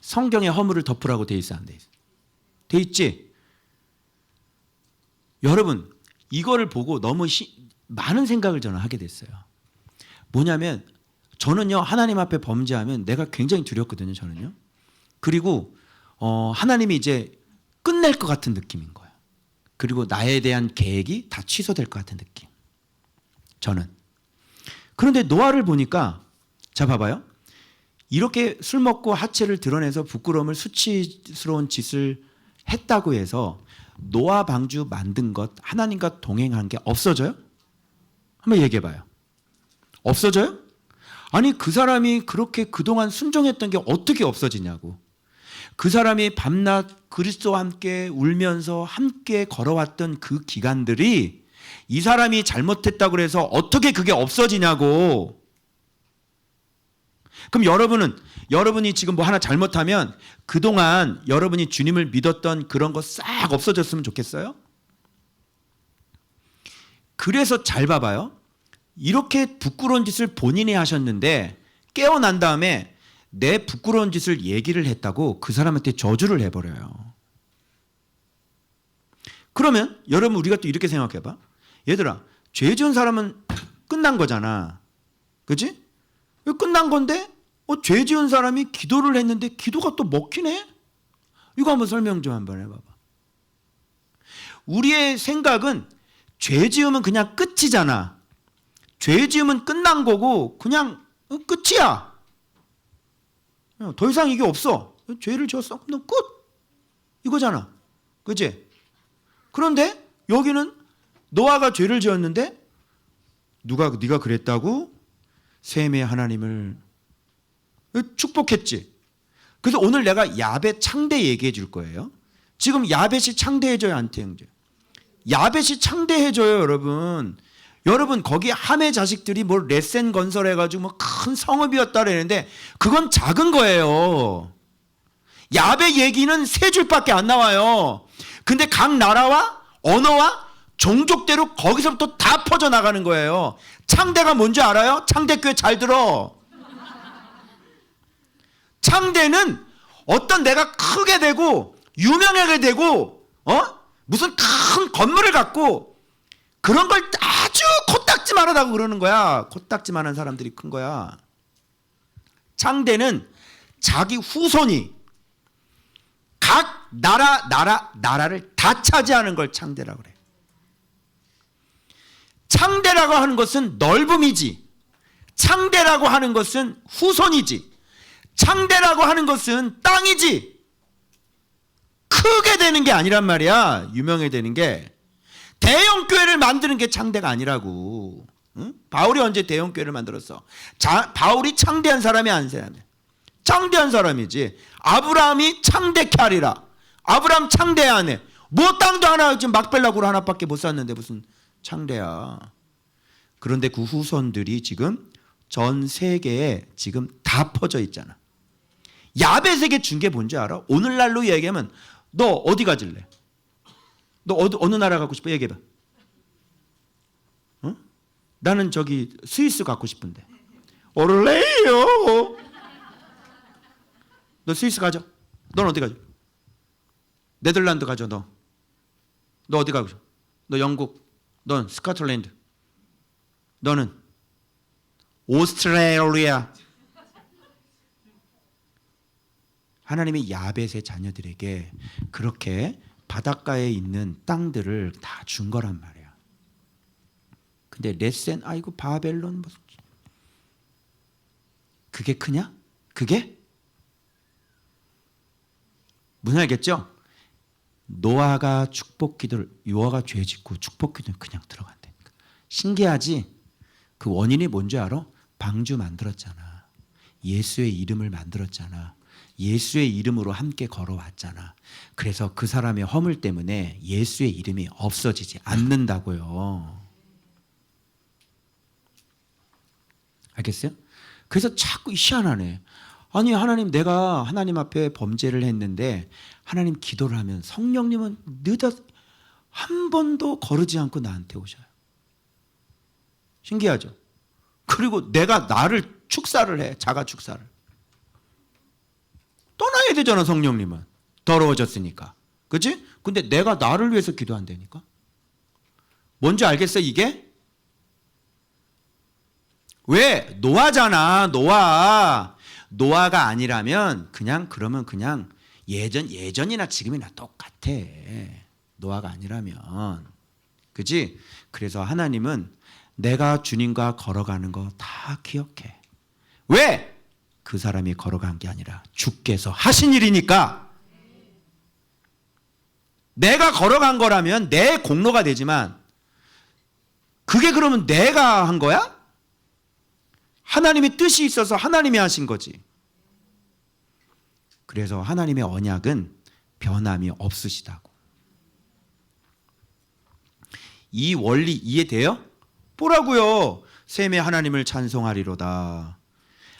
S1: 성경에 허물을 덮으라고 돼 있어 안 돼 있어? 돼 있지? 여러분 이거를 보고 너무 많은 생각을 저는 하게 됐어요. 뭐냐면 저는요 하나님 앞에 범죄하면 내가 굉장히 두렵거든요. 저는요. 그리고 하나님이 이제 끝낼 것 같은 느낌인 거예요. 그리고 나에 대한 계획이 다 취소될 것 같은 느낌. 저는. 그런데 노아를 보니까 자 봐봐요. 이렇게 술 먹고 하체를 드러내서 부끄러움을 수치스러운 짓을 했다고 해서 노아 방주 만든 것 하나님과 동행한 게 없어져요? 한번 얘기해 봐요. 없어져요? 아니 그 사람이 그렇게 그동안 순종했던 게 어떻게 없어지냐고. 그 사람이 밤낮 그리스도와 함께 울면서 함께 걸어왔던 그 기간들이 이 사람이 잘못했다고 해서 어떻게 그게 없어지냐고. 그럼 여러분이 지금 뭐 하나 잘못하면 그동안 여러분이 주님을 믿었던 그런 거 싹 없어졌으면 좋겠어요? 그래서 잘 봐봐요. 이렇게 부끄러운 짓을 본인이 하셨는데 깨어난 다음에 내 부끄러운 짓을 얘기를 했다고 그 사람한테 저주를 해버려요. 그러면 여러분 우리가 또 이렇게 생각해봐. 얘들아 죄 지은 사람은 끝난 거잖아. 그치? 끝난 건데 죄 지은 사람이 기도를 했는데 기도가 또 먹히네? 이거 한번 설명 좀 한번 해봐봐. 우리의 생각은 죄 지으면 그냥 끝이잖아. 죄 지으면 끝난 거고 그냥 끝이야. 더 이상 이게 없어. 죄를 지었어. 그럼 끝. 이거잖아. 그치? 그런데 여기는 노아가 죄를 지었는데 네가 그랬다고? 셈의 하나님을 축복했지. 그래서 오늘 내가 야벳 창대 얘기해 줄 거예요. 지금 야벳이 창대해져요, 안 태영제? 야벳이 창대해져요, 여러분. 여러분 거기 함의 자식들이 뭐 레센 건설해가지고 뭐 큰 성읍이었다 그러는데 그건 작은 거예요. 야벳 얘기는 세 줄밖에 안 나와요. 근데 각 나라와 언어와 종족대로 거기서부터 다 퍼져나가는 거예요. 창대가 뭔지 알아요? 창대교회 잘 들어. 창대는 어떤 내가 크게 되고 유명하게 되고 무슨 큰 건물을 갖고 그런 걸 아주 코딱지만하다고 그러는 거야. 코딱지만한 사람들이 큰 거야. 창대는 자기 후손이 각 나라를 다 차지하는 걸 창대라고 그래. 창대라고 하는 것은 넓음이지. 창대라고 하는 것은 후손이지. 창대라고 하는 것은 땅이지. 크게 되는 게 아니란 말이야. 유명해지는 게. 대형 교회를 만드는 게 창대가 아니라고. 응? 바울이 언제 대형 교회를 만들었어? 바울이 창대한 사람이 아닌 사람이야. 창대한 사람이지. 아브라함이 창대케 하리라. 아브라함 창대해야 하네. 뭐 땅도 하나 지금 막벨라고로 하나밖에 못 샀는데 무슨 창대야. 그런데 그 후손들이 지금 전 세계에 지금 다 퍼져 있잖아. 야벳에게 준 게 뭔지 알아? 오늘날로 얘기하면 너 어디 가질래? 너 어느 나라 갖고 싶어? 얘기해봐. 어? 나는 저기 스위스 갖고 싶은데. 오를래요. 너 스위스 가져. 넌 어디 가져? 네덜란드 가져 너. 너 어디 가고 싶어? 너 영국. 넌 스코틀랜드. 너는 오스트레일리아. 하나님이 야벳의 자녀들에게 그렇게 바닷가에 있는 땅들을 다 준 거란 말이야. 근데 레센 아이고 바벨론 무슨 그게 크냐? 그게? 무슨 알겠죠? 노아가 축복 기도를 노아가 죄 짓고 축복 기도는 그냥 들어간다니까. 신기하지? 그 원인이 뭔지 알아? 방주 만들었잖아. 예수의 이름을 만들었잖아. 예수의 이름으로 함께 걸어왔잖아. 그래서 그 사람의 허물 때문에 예수의 이름이 없어지지 않는다고요. 알겠어요? 그래서 자꾸 희한하네. 아니 하나님 내가 하나님 앞에 범죄를 했는데 하나님 기도를 하면 성령님은 한 번도 거르지 않고 나한테 오셔요. 신기하죠? 그리고 내가 나를 축사를 해. 자가 축사를. 떠나야 되잖아, 성령님은. 더러워졌으니까. 그치? 근데 내가 나를 위해서 기도한다니까. 뭔지 알겠어, 이게? 왜? 노아잖아, 노아. 노아가 아니라면 그러면 그냥 예전이나 지금이나 똑같아. 노아가 아니라면. 그치? 그래서 하나님은 내가 주님과 걸어가는 거 다 기억해. 왜? 그 사람이 걸어간 게 아니라 주께서 하신 일이니까. 내가 걸어간 거라면 내 공로가 되지만 그게 그러면 내가 한 거야? 하나님의 뜻이 있어서 하나님이 하신 거지. 그래서 하나님의 언약은 변함이 없으시다고. 이 원리 이해돼요? 뭐라고요? 셈의 하나님을 찬송하리로다.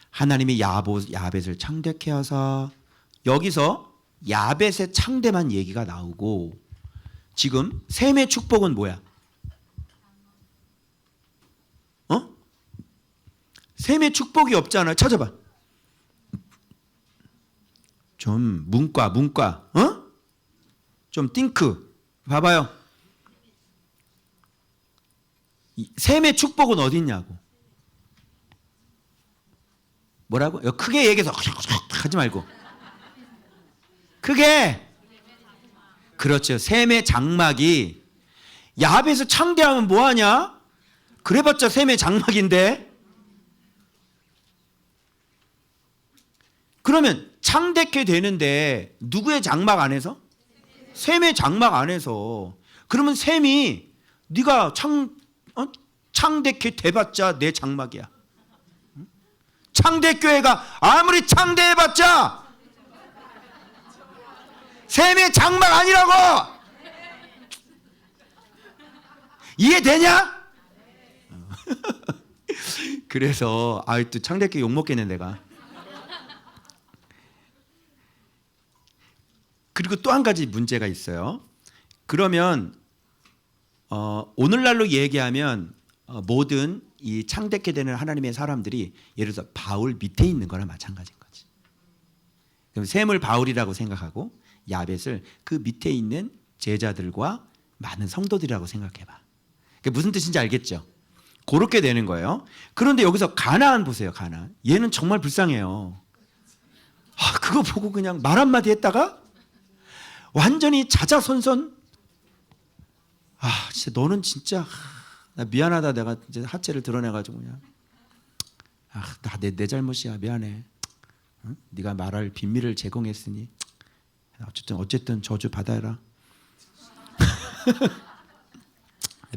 S1: 하나님이 야벳을 창대케 하사. 여기서 야벳의 창대만 얘기가 나오고 지금 셈의 축복은 뭐야? 셈의 축복이 없잖아요. 찾아봐. 좀 문과 좀 띵크 봐봐요. 셈의 축복은 어디 있냐고. 뭐라고? 크게 얘기해서 하지 말고 크게. 그렇죠. 셈의 장막이 야벳을 창대하면 뭐하냐? 그래봤자 셈의 장막인데. 그러면 창대케 되는데 누구의 장막 안에서? 셈의 장막 안에서. 그러면 셈이 네가 창대케 돼봤자 내 장막이야. 창대교회가 아무리 창대해봤자 셈의 장막 아니라고. 이해되냐? 그래서 또 창대교회 욕먹겠네 내가. 그리고 또 한 가지 문제가 있어요. 그러면 오늘날로 얘기하면 모든 이 창대케 되는 하나님의 사람들이 예를 들어서 바울 밑에 있는 거나 마찬가지인 거지. 그럼 셈을 바울이라고 생각하고 야벳을 그 밑에 있는 제자들과 많은 성도들이라고 생각해봐. 그게 무슨 뜻인지 알겠죠? 그렇게 되는 거예요. 그런데 여기서 가나안 보세요. 가나안. 얘는 정말 불쌍해요. 그거 보고 그냥 말 한마디 했다가 완전히 자자손손. 진짜 너는 진짜 나 미안하다. 내가 이제 하체를 드러내가지고 그냥 내 잘못이야. 미안해. 응? 네가 말할 빈미를 제공했으니 어쨌든 저주 받아라.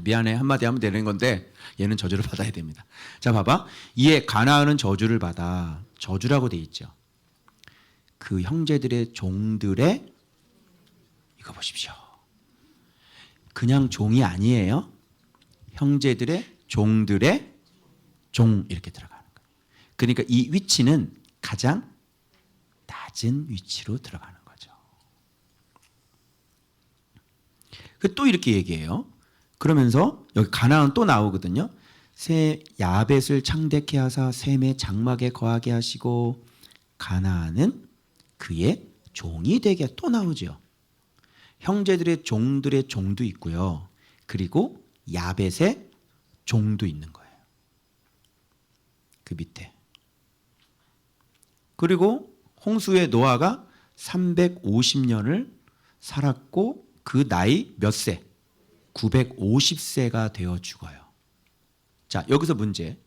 S1: 미안해. 한마디 하면 되는 건데 얘는 저주를 받아야 됩니다. 자, 봐봐. 이에 가나안은 저주를 받아. 저주라고 돼 있죠. 그 형제들의 종들의, 이거 보십시오. 그냥 종이 아니에요. 형제들의 종들의 종 이렇게 들어가는 거예요. 그러니까 이 위치는 가장 낮은 위치로 들어가는 거죠. 또 이렇게 얘기해요. 그러면서 여기 가나안 또 나오거든요. 야벳을 창대케 하사 셈의 장막에 거하게 하시고 가나안은 그의 종이 되게 또 나오죠. 형제들의 종들의 종도 있고요. 그리고 야벳의 종도 있는 거예요. 그 밑에. 그리고 홍수의 노아가 350년을 살았고 그 나이 몇 세? 950세가 되어 죽어요. 자, 여기서 문제.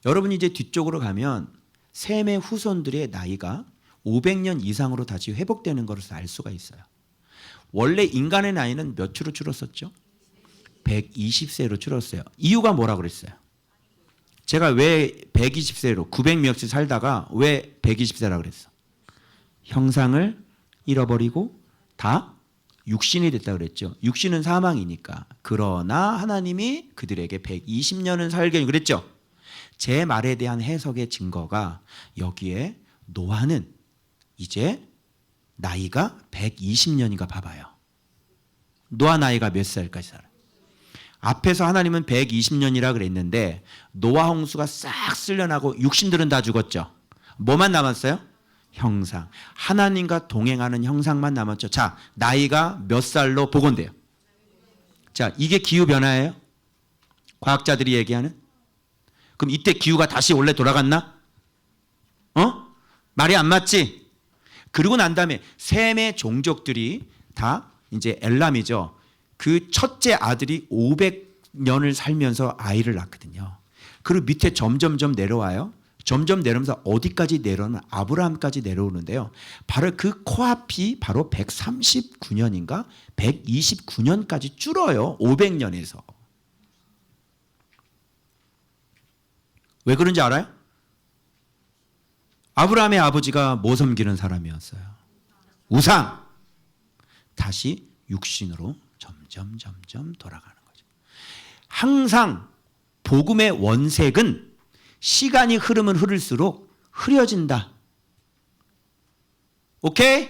S1: 여러분이 이제 뒤쪽으로 가면 셈의 후손들의 나이가 500년 이상으로 다시 회복되는 것을 알 수가 있어요. 원래 인간의 나이는 몇으로 줄었었죠? 120세로 줄었어요. 이유가 뭐라고 그랬어요? 제가 왜 120세로 900몇씩 살다가 왜 120세라고 그랬어? 형상을 잃어버리고 다 육신이 됐다고 그랬죠. 육신은 사망이니까. 그러나 하나님이 그들에게 120년은 살게 그랬죠. 제 말에 대한 해석의 증거가 여기에 노아는 이제 나이가 120년인가 봐봐요. 노아 나이가 몇 살까지 살아요? 앞에서 하나님은 120년이라 그랬는데 노아 홍수가 싹 쓸려나고 육신들은 다 죽었죠. 뭐만 남았어요? 형상. 하나님과 동행하는 형상만 남았죠. 자, 나이가 몇 살로 복원돼요? 자, 이게 기후변화예요? 과학자들이 얘기하는? 그럼 이때 기후가 다시 원래 돌아갔나? 말이 안 맞지? 그리고 난 다음에 셈의 종족들이 다 이제 엘람이죠. 그 첫째 아들이 500년을 살면서 아이를 낳거든요. 그리고 밑에 점점점 내려와요. 점점 내려오면서 어디까지 내려오는? 아브라함까지 내려오는데요. 바로 그 코앞이 바로 139년인가 129년까지 줄어요. 500년에서. 왜 그런지 알아요? 아브라함의 아버지가 뭐 섬기는 사람이었어요? 우상. 다시 육신으로 점점 돌아가는 거죠. 항상 복음의 원색은 시간이 흐르면 흐를수록 흐려진다. 오케이?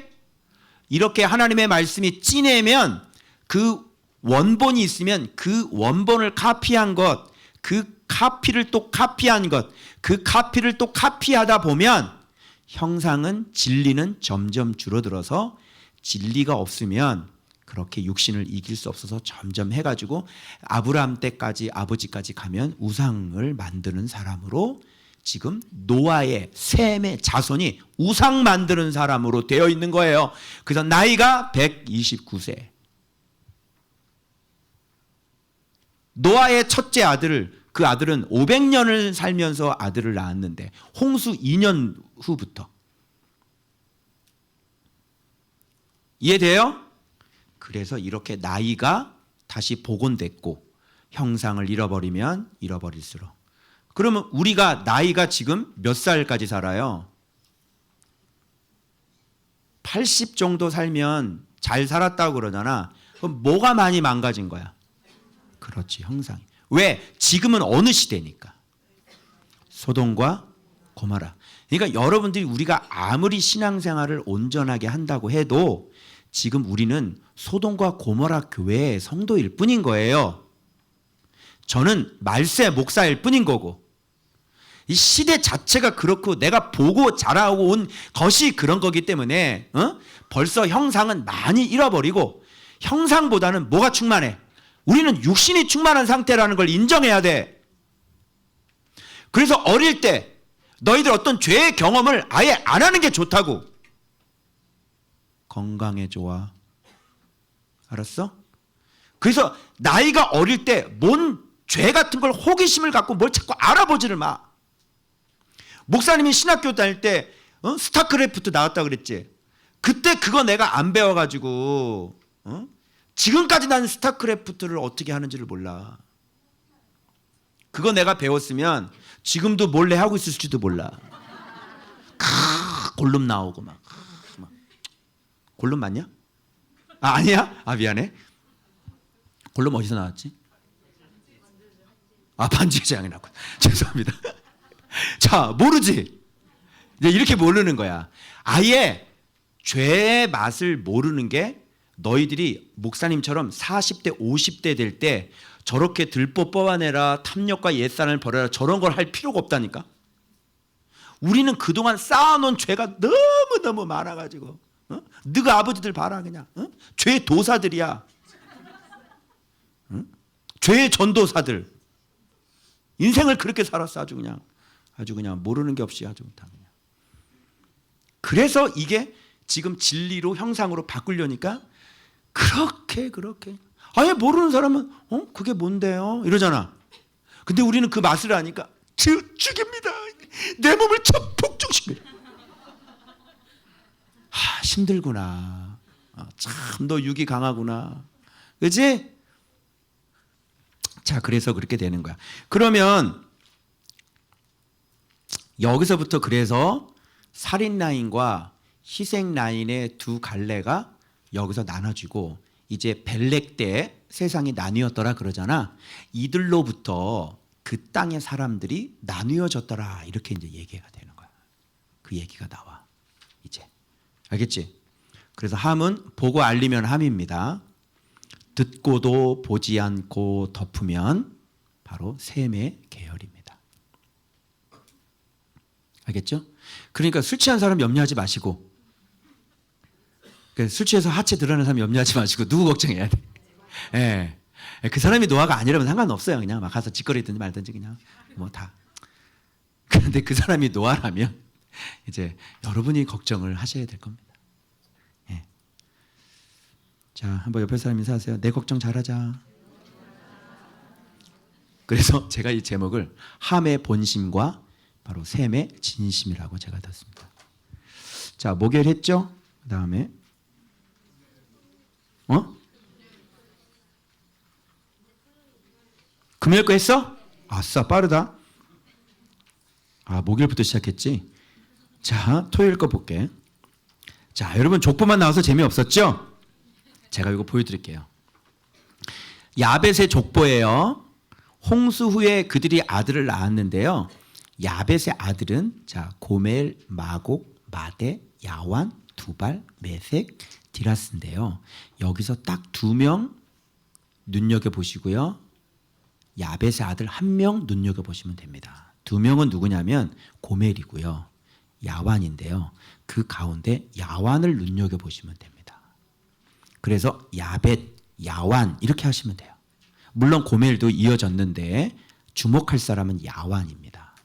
S1: 이렇게 하나님의 말씀이 진해면 그 원본이 있으면 그 원본을 카피한 것, 그 카피를 또 카피한 것, 그 카피를 또 카피하다 보면 형상은 진리는 점점 줄어들어서 진리가 없으면 그렇게 육신을 이길 수 없어서 점점 해가지고 아브라함 때까지 아버지까지 가면 우상을 만드는 사람으로 지금 노아의 셈의 자손이 우상 만드는 사람으로 되어 있는 거예요. 그래서 나이가 129세. 노아의 첫째 아들을 그 아들은 500년을 살면서 아들을 낳았는데 홍수 2년 후부터. 이해돼요? 그래서 이렇게 나이가 다시 복원됐고 형상을 잃어버리면 잃어버릴수록. 그러면 우리가 나이가 지금 몇 살까지 살아요? 80 정도 살면 잘 살았다고 그러잖아. 그럼 뭐가 많이 망가진 거야? 그렇지, 형상이. 왜? 지금은 어느 시대니까? 소돔과 고모라. 그러니까 여러분들이 우리가 아무리 신앙생활을 온전하게 한다고 해도 지금 우리는 소돔과 고모라 교회의 성도일 뿐인 거예요. 저는 말세 목사일 뿐인 거고. 이 시대 자체가 그렇고 내가 보고 자라고 온 것이 그런 거기 때문에 벌써 형상은 많이 잃어버리고 형상보다는 뭐가 충만해? 우리는 육신이 충만한 상태라는 걸 인정해야 돼. 그래서 어릴 때 너희들 어떤 죄의 경험을 아예 안 하는 게 좋다고. 건강에 좋아. 알았어? 그래서 나이가 어릴 때 뭔 죄 같은 걸 호기심을 갖고 뭘 자꾸 알아보지를 마. 목사님이 신학교 다닐 때 스타크래프트 나왔다 그랬지. 그때 그거 내가 안 배워가지고 지금까지 나는 스타크래프트를 어떻게 하는지를 몰라. 그거 내가 배웠으면 지금도 몰래 하고 있을지도 몰라. 골룸 나오고 막. 골룸 맞냐? 아니야? 미안해. 골룸 어디서 나왔지? 반지의 제왕이 나왔군. 죄송합니다. 자, 모르지? 이제 이렇게 모르는 거야. 아예 죄의 맛을 모르는 게 너희들이 목사님처럼 40대 50대 될 때 저렇게 들보 뽑아내라, 탐욕과 옛사람을 버려라, 저런 걸 할 필요가 없다니까. 우리는 그동안 쌓아놓은 죄가 너무너무 많아가지고 너가 아버지들 봐라 그냥. 죄의 도사들이야. 죄의 전도사들. 인생을 그렇게 살았어. 아주 그냥 모르는 게 없이 아주 다 그냥. 그래서 이게 지금 진리로 형상으로 바꾸려니까 그렇게 아예 모르는 사람은 그게 뭔데요? 이러잖아. 근데 우리는 그 맛을 아니까 죽입니다. 내 몸을 폭죽시켜. 힘들구나. 참 너 육이 강하구나. 그렇지? 자, 그래서 그렇게 되는 거야. 그러면 여기서부터 그래서 살인 라인과 희생 라인의 두 갈래가 여기서 나눠지고 이제 벨렉 때 세상이 나뉘었더라 그러잖아. 이들로부터 그 땅의 사람들이 나뉘어졌더라 이렇게 이제 얘기가 되는 거야. 그 얘기가 나와 이제. 알겠지? 그래서 함은 보고 알리면 함입니다. 듣고도 보지 않고 덮으면 바로 셈의 계열입니다. 알겠죠? 그러니까 술 취한 사람 염려하지 마시고, 술 취해서 하체 드러나는 사람 염려하지 마시고 누구 걱정해야 돼? 예. 그 사람이 노화가 아니라면 상관없어요. 그냥 막 가서 짓거리든지 말든지 그냥 뭐 다. 그런데 그 사람이 노화라면 이제 여러분이 걱정을 하셔야 될 겁니다. 예. 자, 한번 옆에 사람 인사하세요. 내 걱정 잘하자. 그래서 제가 이 제목을 함의 본심과 바로 샘의 진심이라고 제가 뒀습니다. 자, 목요일 했죠? 그 다음에 금요일 거 했어? 아싸, 빠르다. 목요일부터 시작했지? 자, 토요일 거 볼게. 자, 여러분 족보만 나와서 재미없었죠? 제가 이거 보여드릴게요. 야벳의 족보예요. 홍수 후에 그들이 아들을 낳았는데요. 야벳의 아들은 자, 고멜, 마곡, 마대, 야완, 두발, 메색, 디라스인데요. 여기서 딱 2명 눈여겨보시고요. 야벳의 아들 1명 눈여겨보시면 됩니다. 2명은 누구냐면 고멜이고요. 야완인데요. 그 가운데 야완을 눈여겨보시면 됩니다. 그래서 야벳, 야완 이렇게 하시면 돼요. 물론 고멜도 이어졌는데 주목할 사람은 야완입니다.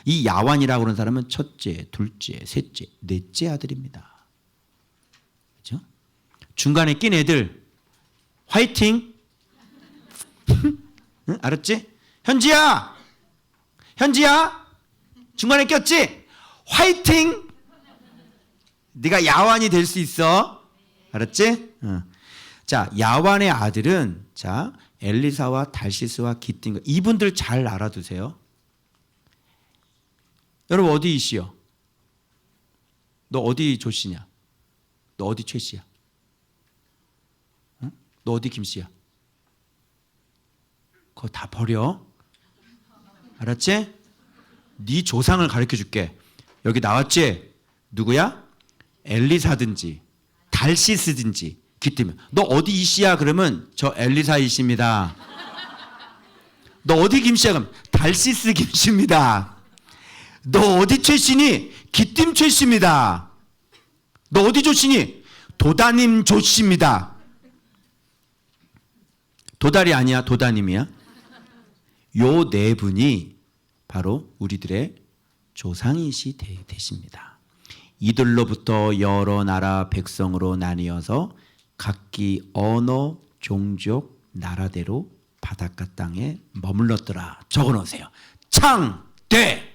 S1: 이 야완이라고 하는 사람은 첫째, 둘째, 셋째, 넷째 아들입니다. 그렇죠? 중간에 낀 애들 화이팅! 응? 알았지? 현지야! 현지야! 중간에 꼈지? 화이팅! 네가 야완이 될 수 있어. 알았지? 자, 야완의 아들은 자, 엘리사와 달시스와 기띔, 이분들 잘 알아두세요. 여러분 어디 이씨요? 너 어디 조씨냐? 너 어디 최씨야? 응? 너 어디 김씨야? 그거 다 버려. 알았지? 네 조상을 가르쳐 줄게. 여기 나왔지? 누구야? 엘리사든지 달시스든지 기띔. 너 어디 이씨야? 그러면 저 엘리사 이씨입니다. 너 어디 김씨야? 그럼 달시스 김씨입니다. 너 어디 최씨니? 기띔 최씨입니다. 너 어디 조씨니? 도다님 조씨입니다. 도달이 아니야, 도다님이야. 요 네 분이 바로 우리들의 조상이시 되십니다. 이들로부터 여러 나라 백성으로 나뉘어서 각기 언어, 종족, 나라대로 바닷가 땅에 머물렀더라. 적어놓으세요. 창대.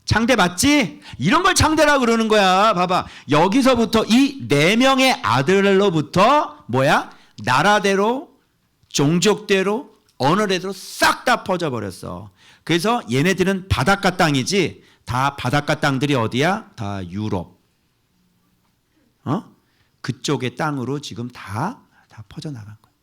S1: 창대 맞지? 이런 걸 창대라고 그러는 거야. 봐봐. 여기서부터 이 4명의 아들로부터 뭐야? 나라대로, 종족대로, 언어대로 싹 다 퍼져버렸어. 그래서 얘네들은 바닷가 땅이지, 다 바닷가 땅들이 어디야? 다 유럽. 그쪽의 땅으로 지금 다 퍼져나간 거야.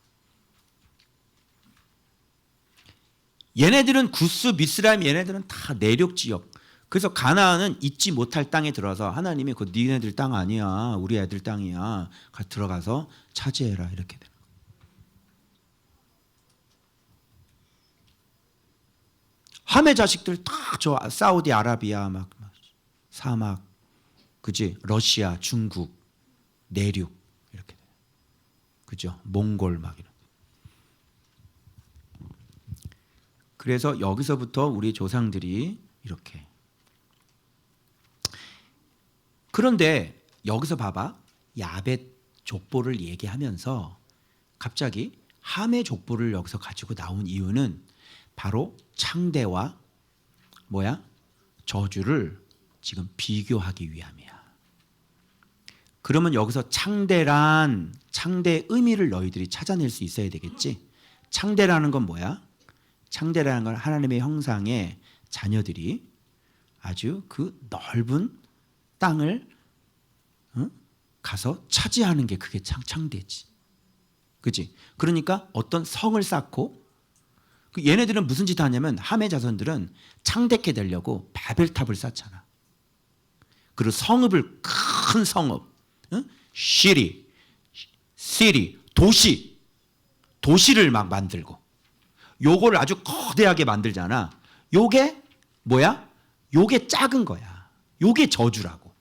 S1: 얘네들은 구스, 미스라임, 얘네들은 다 내륙 지역. 그래서 가나안은 잊지 못할 땅에 들어서 하나님이 그 니네들 땅 아니야, 우리 애들 땅이야, 들어가서 차지해라 이렇게 되는 거예요. 함의 자식들 다 저 사우디아라비아 막 사막, 그지? 러시아, 중국, 내륙 이렇게 돼요. 그죠? 몽골 막 이런. 그래서 여기서부터 우리 조상들이 이렇게. 그런데 여기서 봐봐. 야벳 족보를 얘기하면서 갑자기 함의 족보를 여기서 가지고 나온 이유는 바로 창대와 뭐야? 저주를 지금 비교하기 위함이야. 그러면 여기서 창대의 의미를 너희들이 찾아낼 수 있어야 되겠지? 창대라는 건 뭐야? 창대라는 건 하나님의 형상의 자녀들이 아주 그 넓은 땅을 가서 차지하는 게 그게 창대지. 그치? 그러니까 어떤 성을 쌓고, 얘네들은 무슨 짓 하냐면 함의 자손들은 창대케 되려고 바벨탑을 쌓잖아. 그리고 성읍을, 큰 성읍, city, 도시를 막 만들고, 요거를 아주 거대하게 만들잖아. 요게 뭐야? 요게 작은 거야. 요게 저주라고.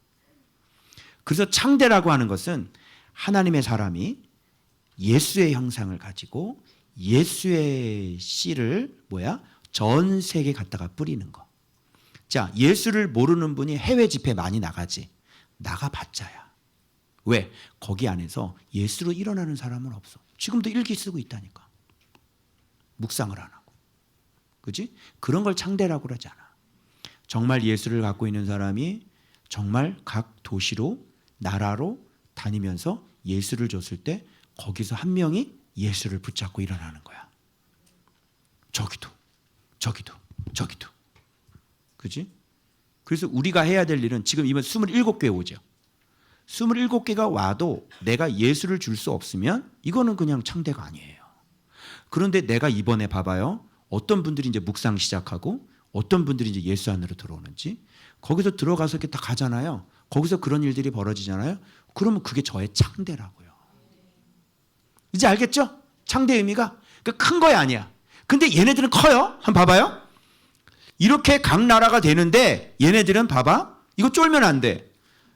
S1: 그래서 창대라고 하는 것은 하나님의 사람이 예수의 형상을 가지고 예수의 씨를 뭐야? 전 세계에 갖다가 뿌리는 거. 자, 예수를 모르는 분이 해외 집회 많이 나가지. 나가봤자야. 왜? 거기 안에서 예수로 일어나는 사람은 없어. 지금도 일기 쓰고 있다니까. 묵상을 안 하고. 그지? 그런 걸 창대라고 그러잖아. 정말 예수를 갖고 있는 사람이 정말 각 도시로 나라로 다니면서 예수를 줬을 때 거기서 한 명이 예수를 붙잡고 일어나는 거야. 저기도 저기도 저기도. 그지? 그래서 우리가 해야 될 일은 지금 이번 27교회 오죠. 27개가 와도 내가 예수를 줄 수 없으면 이거는 그냥 창대가 아니에요. 그런데 내가 이번에 봐봐요. 어떤 분들이 이제 묵상 시작하고 어떤 분들이 이제 예수 안으로 들어오는지 거기서 들어가서 이렇게 다 가잖아요. 거기서 그런 일들이 벌어지잖아요. 그러면 그게 저의 창대라고요. 이제 알겠죠? 창대 의미가 큰 거야 아니야. 근데 얘네들은 커요. 한번 봐봐요. 이렇게 각 나라가 되는데 얘네들은 봐봐. 이거 쫄면 안 돼.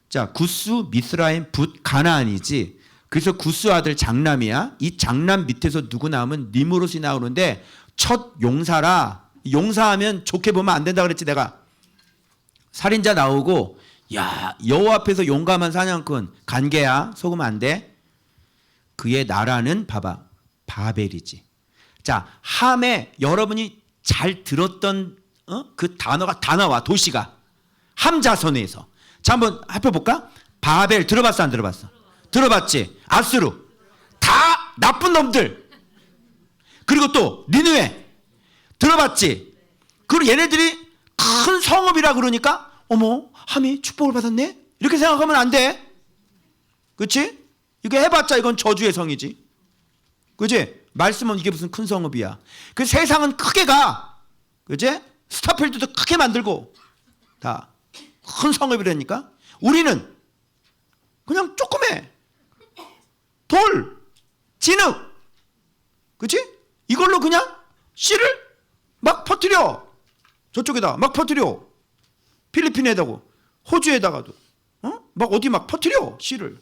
S1: 자, 구스, 미스라임, 붓, 가나안이지. 그래서 구스 아들 장남이야. 이 장남 밑에서 누구 나오면 니무롯이 나오는데 첫 용사라. 용사하면 좋게 보면 안 된다 그랬지 내가. 살인자 나오고 야 여호와 앞에서 용감한 사냥꾼 간계야. 속으면 안 돼. 그의 나라는 봐봐. 바벨이지. 자, 함에 여러분이 잘 들었던 그 단어가 다 나와. 도시가 함자선에서. 자, 한번 살펴볼까? 바벨 들어봤어 안 들어봤어? 들어봤지? 아수르 다 나쁜 놈들. 그리고 또 니느웨 들어봤지? 그리고 얘네들이 큰 성읍이라 그러니까 어머 함이 축복을 받았네? 이렇게 생각하면 안 돼. 그렇지? 이거 해봤자 이건 저주의 성이지. 그렇지? 말씀은 이게 무슨 큰 성읍이야. 그 세상은 크게 가. 그렇지? 스타필드도 크게 만들고 다 큰 성읍이라니까. 우리는 그냥 조그매 돌 진흙. 그렇지? 이걸로 그냥 씨를 막 퍼뜨려. 저쪽에다 막 퍼뜨려. 필리핀에다가 호주에다가도 막 어디 막 퍼뜨려 씨를.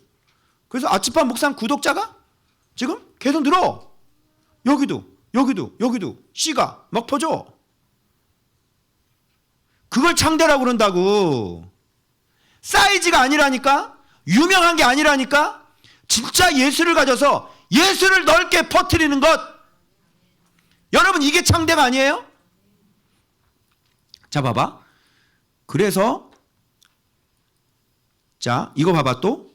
S1: 그래서 아침밥 묵상 구독자가 지금 계속 늘어. 여기도 씨가 막 퍼져. 그걸 창대라고 그런다고. 사이즈가 아니라니까. 유명한 게 아니라니까. 진짜 예수를 가져서 예수를 넓게 퍼뜨리는 것. 여러분 이게 창대가 아니에요? 자 봐봐. 그래서 자 이거 봐봐 또.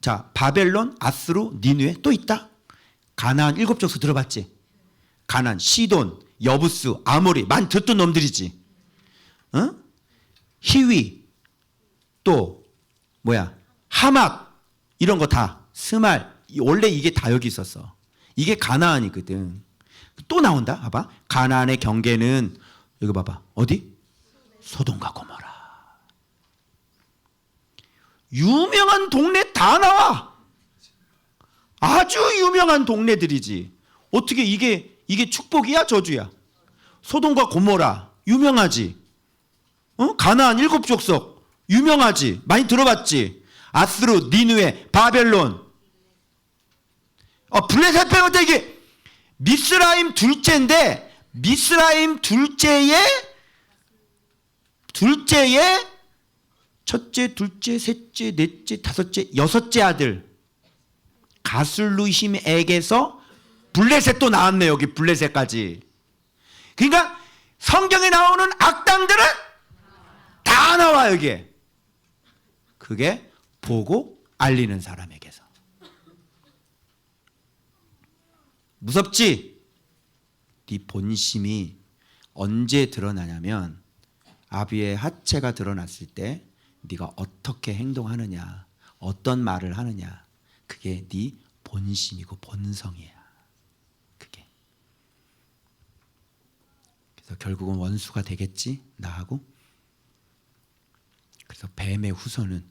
S1: 자 바벨론, 아수르, 니느웨 또 있다. 가나안 7족속 들어봤지? 가나안, 시돈, 여부스, 아모리 많이 듣던 놈들이지. 어? 히위 또 뭐야 하맛 이런 거 다 스말 원래 이게 다 여기 있었어. 이게 가나안이거든. 또 나온다. 봐봐. 가나안의 경계는 여기 봐봐. 어디? 소돔과 고모라. 유명한 동네 다 나와. 아주 유명한 동네들이지. 어떻게 이게 축복이야 저주야? 소돔과 고모라 유명하지. 가나안 7족속 유명하지. 많이 들어봤지. 아수르, 니느웨, 바벨론. 블레셋 빼고도 이게 미스라임 둘째인데 미스라임 둘째의 첫째, 둘째, 셋째, 넷째, 다섯째, 여섯째 아들 가술루힘에게서 블레셋도 나왔네. 여기 블레셋까지. 그러니까 성경에 나오는 악당들은 다 나와 여기에. 그게 보고 알리는 사람에게서. 무섭지? 네 본심이 언제 드러나냐면 아비의 하체가 드러났을 때 네가 어떻게 행동하느냐, 어떤 말을 하느냐, 그게 네 본심이고 본성이야. 그게. 그래서 결국은 원수가 되겠지 나하고. 그래서 뱀의 후손은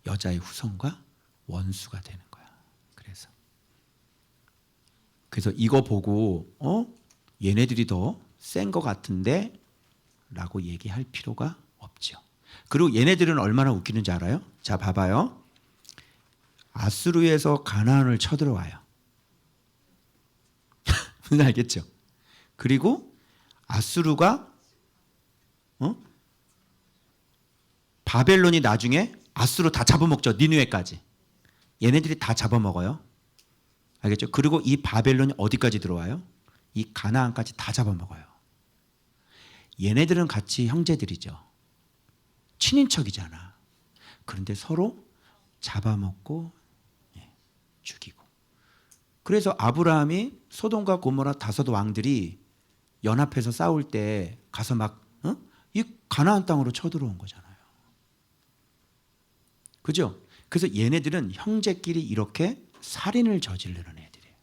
S1: 여자의 후손과 원수가 되는 거야. 그래서 이거 보고 얘네들이 더 센 것 같은데 라고 얘기할 필요가 없죠. 그리고 얘네들은 얼마나 웃기는지 알아요? 자, 봐봐요. 아수르에서 가나안을 쳐들어와요. 무슨 알겠죠? 그리고 아수르가 바벨론이 나중에 아수르 다 잡아먹죠. 니느웨까지. 얘네들이 다 잡아먹어요. 알겠죠? 그리고 이 바벨론이 어디까지 들어와요? 이 가나안까지 다 잡아먹어요. 얘네들은 같이 형제들이죠. 친인척이잖아. 그런데 서로 잡아먹고 죽이고. 그래서 아브라함이 소돔과 고모라 다섯 왕들이 연합해서 싸울 때 가서 막 이 가나안 땅으로 쳐들어온 거잖아요. 그죠? 그래서 얘네들은 형제끼리 이렇게 살인을 저지르는 애들이에요.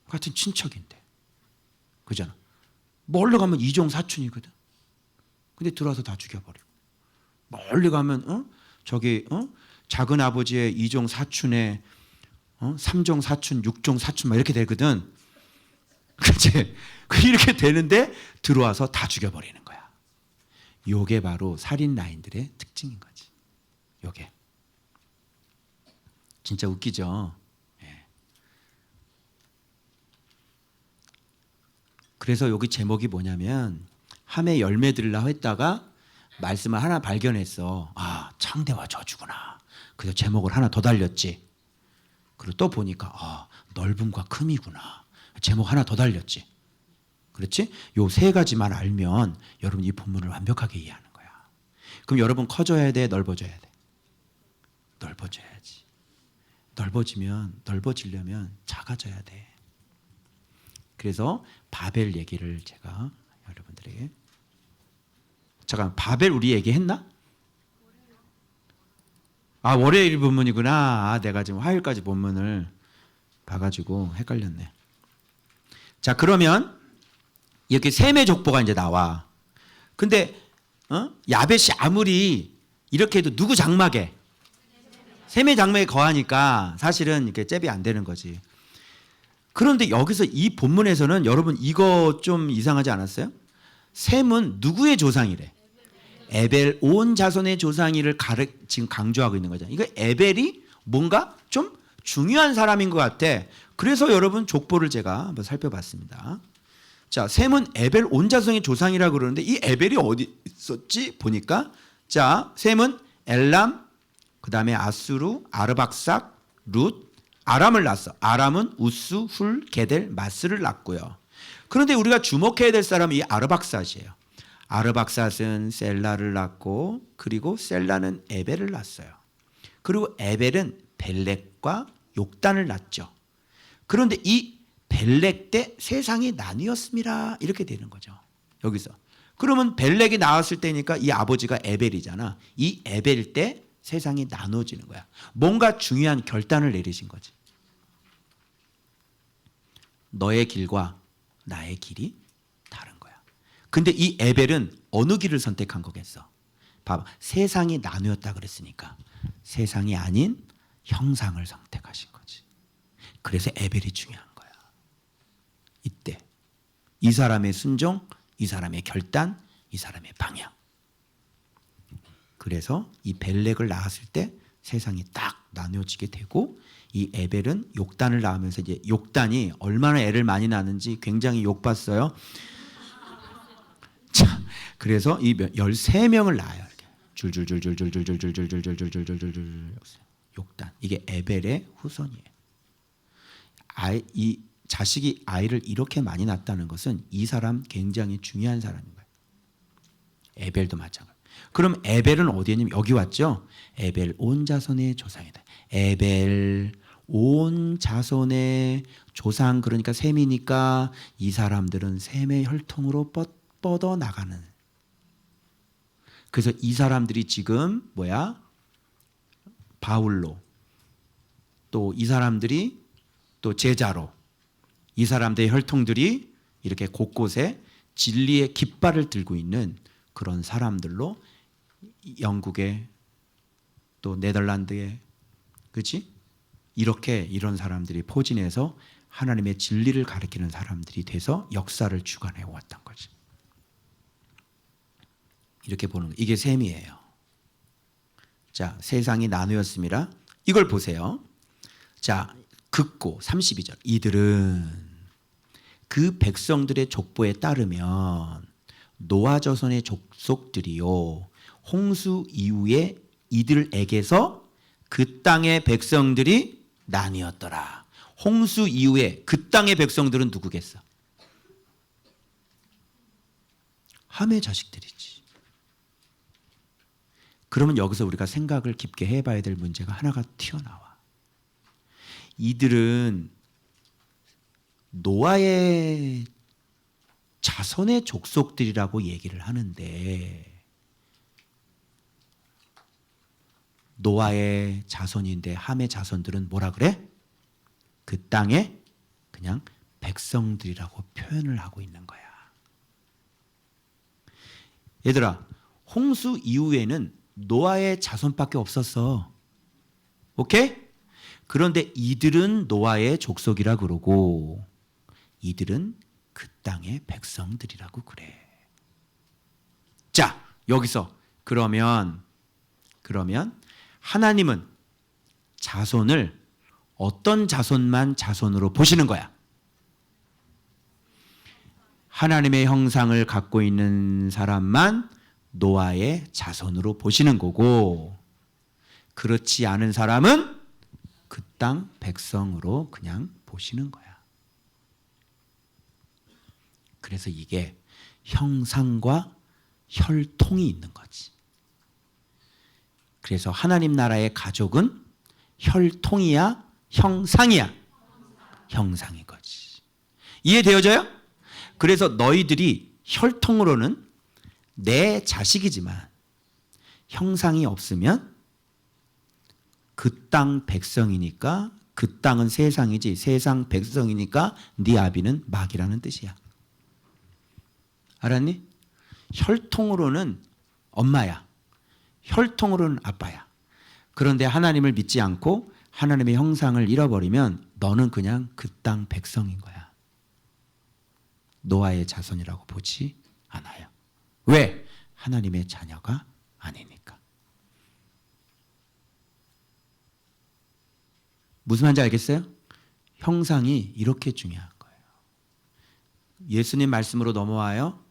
S1: 같은 친척인데. 그잖아. 멀리 가면 이종 사촌이거든. 근데 들어와서 다 죽여버리고. 멀리 가면 작은 아버지의 이종 사촌의 삼종 사촌, 육종 사촌 막 이렇게 되거든. 그치? 이렇게 되는데 들어와서 다 죽여버리는 거야. 요게 바로 살인 라인들의 특징인 거지. 요게. 진짜 웃기죠? 예. 그래서 여기 제목이 뭐냐면 함에 열매 들으려 했다가 말씀을 하나 발견했어. 아, 창대와 저주구나. 그래서 제목을 하나 더 달렸지. 그리고 또 보니까 넓음과 큼이구나. 제목 하나 더 달렸지. 그렇지? 요 세 가지만 알면 여러분 이 본문을 완벽하게 이해하는 거야. 그럼 여러분 커져야 돼, 넓어져야 돼? 넓어져야지. 넓어지려면 작아져야 돼. 그래서 바벨 얘기를 제가 여러분들에게 잠깐 바벨 우리 얘기했나? 아, 월요일 본문이구나. 아, 내가 지금 화요일까지 본문을 봐가지고 헷갈렸네. 자, 그러면 이렇게 셈의 족보가 이제 나와. 근데 야벳이 아무리 이렇게 해도 누구 장막에? 셈의 장막에 거하니까 사실은 이렇게 잽이 안 되는 거지. 그런데 여기서 이 본문에서는 여러분 이거 좀 이상하지 않았어요? 셈은 누구의 조상이래? 에벨 온 자손의 조상이를 지금 강조하고 있는 거잖아요. 이거 에벨이 뭔가 좀 중요한 사람인 것 같아. 그래서 여러분 족보를 제가 한번 살펴봤습니다. 자, 셈은 에벨 온 자손의 조상이라고 그러는데 이 에벨이 어디 있었지? 보니까 자, 셈은 엘람, 그 다음에 아수르, 아르박삭, 룻, 아람을 낳았어. 아람은 우스, 훌, 게델, 마스를 낳고요. 그런데 우리가 주목해야 될 사람은 이 아르박삭이에요. 아르박삭은 셀라를 낳고 그리고 셀라는 에벨을 낳았어요. 그리고 에벨은 벨렉과 욕단을 낳죠. 그런데 이 벨렉 때 세상이 나뉘었습니다. 이렇게 되는 거죠. 여기서. 그러면 벨렉이 나왔을 때니까 이 아버지가 에벨이잖아. 이 에벨 때 세상이 나눠지는 거야. 뭔가 중요한 결단을 내리신 거지. 너의 길과 나의 길이 다른 거야. 근데 이 에벨은 어느 길을 선택한 거겠어? 봐봐. 세상이 나누었다 그랬으니까 세상이 아닌 형상을 선택하신 거지. 그래서 에벨이 중요한 거야. 이때 이 사람의 순종, 이 사람의 결단, 이 사람의 방향. 그래서 이 벨렉을 낳았을 때 세상이 딱 나뉘어지게 되고 이 에벨은 욕단을 낳으면서 이제 욕단이 얼마나 애를 많이 낳는지 굉장히 욕봤어요. 자, 그래서 이 13명을 낳아요. 이렇게 줄줄줄줄줄줄줄줄줄줄줄줄줄줄줄 욕단. 이게 에벨의 후손이에요. 이 자식이 아이를 이렇게 많이 낳았다는 것은 이 사람 굉장히 중요한 사람인 거예요. 에벨도 마찬가지. 그럼 에벨은 어디에 있냐면 여기 왔죠. 에벨 온 자손의 조상이다. 에벨 온 자손의 조상, 그러니까 셈이니까 이 사람들은 셈의 혈통으로 뻗어 나가는. 그래서 이 사람들이 지금 바울로, 또 이 사람들이 또 제자로, 이 사람들의 혈통들이 이렇게 곳곳에 진리의 깃발을 들고 있는 그런 사람들로 영국에 또 네덜란드에, 그렇지? 이렇게 이런 사람들이 포진해서 하나님의 진리를 가리키는 사람들이 돼서 역사를 주관해 왔던 거지. 이렇게 보는 거. 이게 셈이에요. 자, 세상이 나누었습니다. 이걸 보세요. 자, 긋고 32절. 이들은 그 백성들의 족보에 따르면 노아 자손의 족속들이요 홍수 이후에 이들에게서 그 땅의 백성들이 나뉘었더라. 홍수 이후에 그 땅의 백성들은 누구겠어? 함의 자식들이지. 그러면 여기서 우리가 생각을 깊게 해봐야 될 문제가 하나가 튀어나와. 이들은 노아의 자손의 족속들이라고 얘기를 하는데 노아의 자손인데 함의 자손들은 뭐라 그래? 그 땅에 그냥 백성들이라고 표현을 하고 있는 거야. 얘들아, 홍수 이후에는 노아의 자손밖에 없었어. 오케이? 그런데 이들은 노아의 족속이라 그러고 이들은 그 땅의 백성들이라고 그래. 자, 여기서 그러면 하나님은 자손을 어떤 자손만 자손으로 보시는 거야? 하나님의 형상을 갖고 있는 사람만 노아의 자손으로 보시는 거고 그렇지 않은 사람은 그 땅 백성으로 그냥 보시는 거야. 그래서 이게 형상과 혈통이 있는 거지. 그래서 하나님 나라의 가족은 혈통이야? 형상이야? 형상인 거지. 이해되어져요? 그래서 너희들이 혈통으로는 내 자식이지만 형상이 없으면 그 땅 백성이니까 그 땅은 세상이지 세상 백성이니까 네 아비는 막이라는 뜻이야. 알았니? 혈통으로는 엄마야. 혈통으로는 아빠야. 그런데 하나님을 믿지 않고 하나님의 형상을 잃어버리면 너는 그냥 그 땅 백성인 거야. 노아의 자손이라고 보지 않아요. 왜? 하나님의 자녀가 아니니까. 무슨 말인지 알겠어요? 형상이 이렇게 중요한 거예요. 예수님 말씀으로 넘어와요.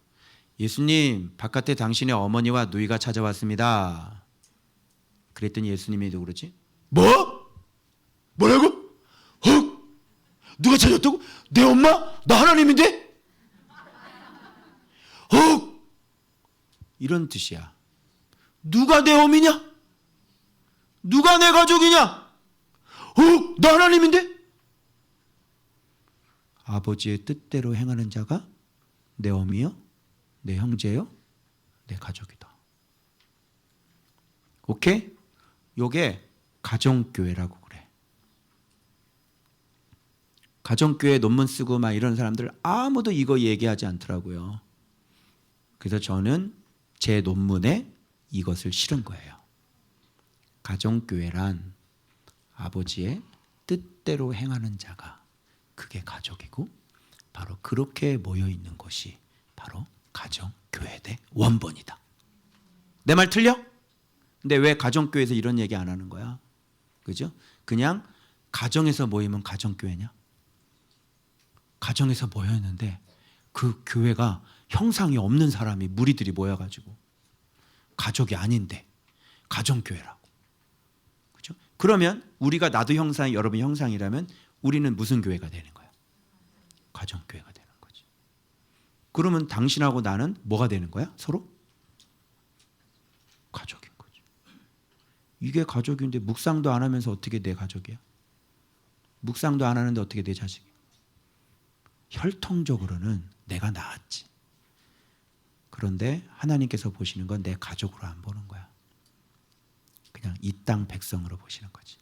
S1: 예수님, 바깥에 당신의 어머니와 누이가 찾아왔습니다. 그랬더니 예수님이 그러지? 뭐? 뭐라고? 누가 찾았다고? 내 엄마? 나 하나님인데? 이런 뜻이야. 누가 내 어미냐? 누가 내 가족이냐? 나 하나님인데? 아버지의 뜻대로 행하는 자가 내 어미요? 내 형제요? 내 가족이다. 오케이? 요게 가정교회라고 그래. 가정교회 논문 쓰고 막 이런 사람들 아무도 이거 얘기하지 않더라고요. 그래서 저는 제 논문에 이것을 실은 거예요. 가정교회란 아버지의 뜻대로 행하는 자가 그게 가족이고 바로 그렇게 모여 있는 것이 바로 가정교회의 원본이다. 내 말 틀려? 근데 왜 가정교회에서 이런 얘기 안 하는 거야? 그죠? 그냥 가정에서 모이면 가정교회냐? 가정에서 모였는데 그 교회가 형상이 없는 사람이 무리들이 모여가지고 가족이 아닌데 가정교회라고. 그죠? 그러면 우리가 나도 형상이 여러분 형상이라면 우리는 무슨 교회가 되는 거야? 가정교회가 되는 거지. 그러면 당신하고 나는 뭐가 되는 거야? 서로? 가족인 거지. 이게 가족인데 묵상도 안 하면서 어떻게 내 가족이야? 묵상도 안 하는데 어떻게 내 자식이야? 혈통적으로는 내가 나았지. 그런데 하나님께서 보시는 건 내 가족으로 안 보는 거야. 그냥 이 땅 백성으로 보시는 거지.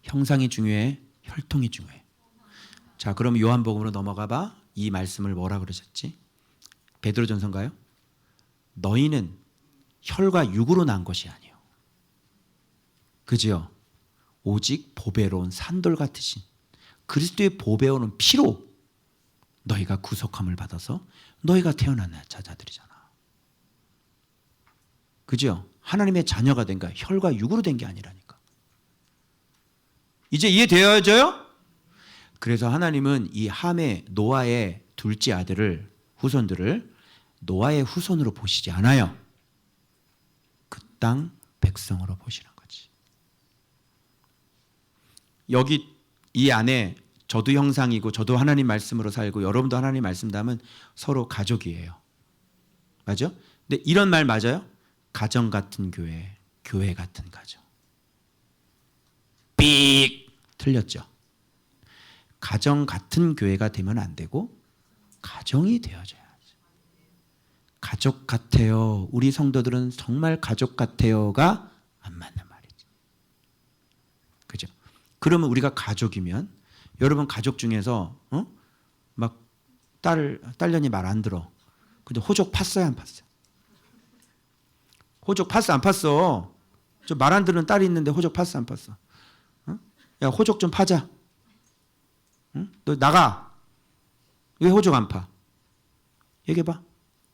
S1: 형상이 중요해? 혈통이 중요해? 자, 그럼 요한복음으로 넘어가 봐. 이 말씀을 뭐라 그러셨지? 베드로전서인가요? 너희는 혈과 육으로 난 것이 아니요. 그지요? 오직 보배로운 산돌 같으신 그리스도의 보배로운 피로 너희가 구속함을 받아서 너희가 태어난 자자들이잖아. 그죠? 하나님의 자녀가 된 거야. 혈과 육으로 된 게 아니라니까. 이제 이해되어져요? 그래서 하나님은 이 함의 노아의 둘째 아들을 후손들을 노아의 후손으로 보시지 않아요. 그 땅 백성으로 보시는 거지. 여기 이 안에 저도 형상이고 저도 하나님 말씀으로 살고 여러분도 하나님 말씀 담은 서로 가족이에요. 맞죠? 근데 이런 말 맞아요? 가정 같은 교회, 교회 같은 가정. 삑! 틀렸죠. 가정 같은 교회가 되면 안 되고 가정이 되어져야지. 가족 같아요. 우리 성도들은 정말 가족 같아요가 안 맞는 말이지. 그죠? 그러면 우리가 가족이면 여러분 가족 중에서 막 딸년이 말 안 들어. 근데 호적 팠어요, 안 팠어요? 호적 팠어, 안 팠어? 저 말 안 듣는 딸이 있는데 호적 팠어, 안 팠어? 야, 호적 좀 파자. 응? 너 나가. 왜 호적 안 파? 얘기해봐.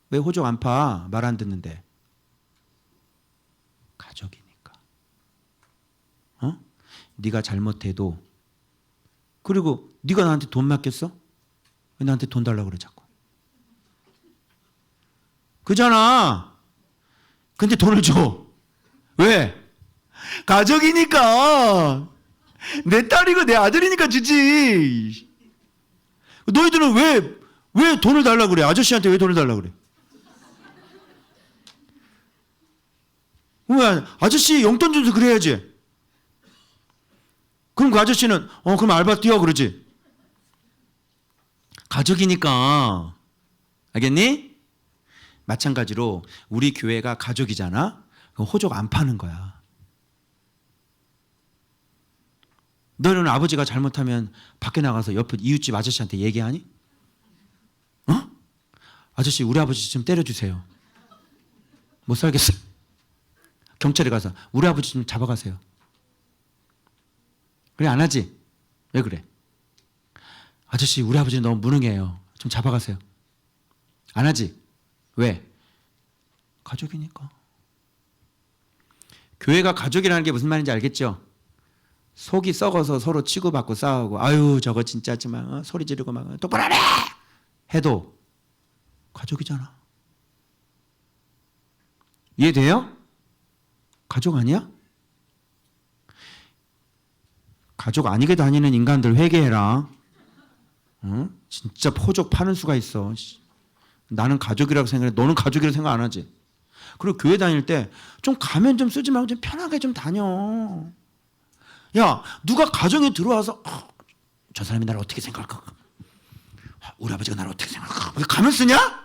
S1: 왜 호적 안 파? 말 안 듣는데. 가족이니까. 네가 잘못해도. 그리고 네가 나한테 돈 맡겼어? 왜 나한테 돈 달라고 그래 자꾸? 그잖아. 근데 돈을 줘. 왜? 가족이니까. 내 딸이고 내 아들이니까 주지. 너희들은 왜 돈을 달라고 그래? 아저씨한테 왜 돈을 달라고 그래? 왜 아저씨 용돈 줘서 그래야지. 그럼 그 아저씨는 그럼 알바 뛰어 그러지. 가족이니까. 알겠니? 마찬가지로 우리 교회가 가족이잖아. 그럼 호적 안 파는 거야. 너는 아버지가 잘못하면 밖에 나가서 옆에 이웃집 아저씨한테 얘기하니? 아저씨 우리 아버지 좀 때려주세요. 못 살겠어. 경찰에 가서 우리 아버지 좀 잡아가세요. 그래 안 하지? 왜 그래? 아저씨 우리 아버지는 너무 무능해요. 좀 잡아가세요. 안 하지? 왜? 가족이니까. 교회가 가족이라는 게 무슨 말인지 알겠죠? 속이 썩어서 서로 치고받고 싸우고 아유 저거 진짜 막 소리 지르고 막 똑바로 하래 해도 가족이잖아. 이해돼요? 가족 아니야? 가족 아니게 다니는 인간들 회개해라. 진짜 호적 파는 수가 있어. 나는 가족이라고 생각해. 너는 가족이라고 생각 안 하지. 그리고 교회 다닐 때 좀 가면 좀 쓰지 말고 좀 편하게 좀 다녀. 야, 누가 가정에 들어와서 저 사람이 나를 어떻게 생각할까? 우리 아버지가 나를 어떻게 생각할까? 왜 가면 쓰냐?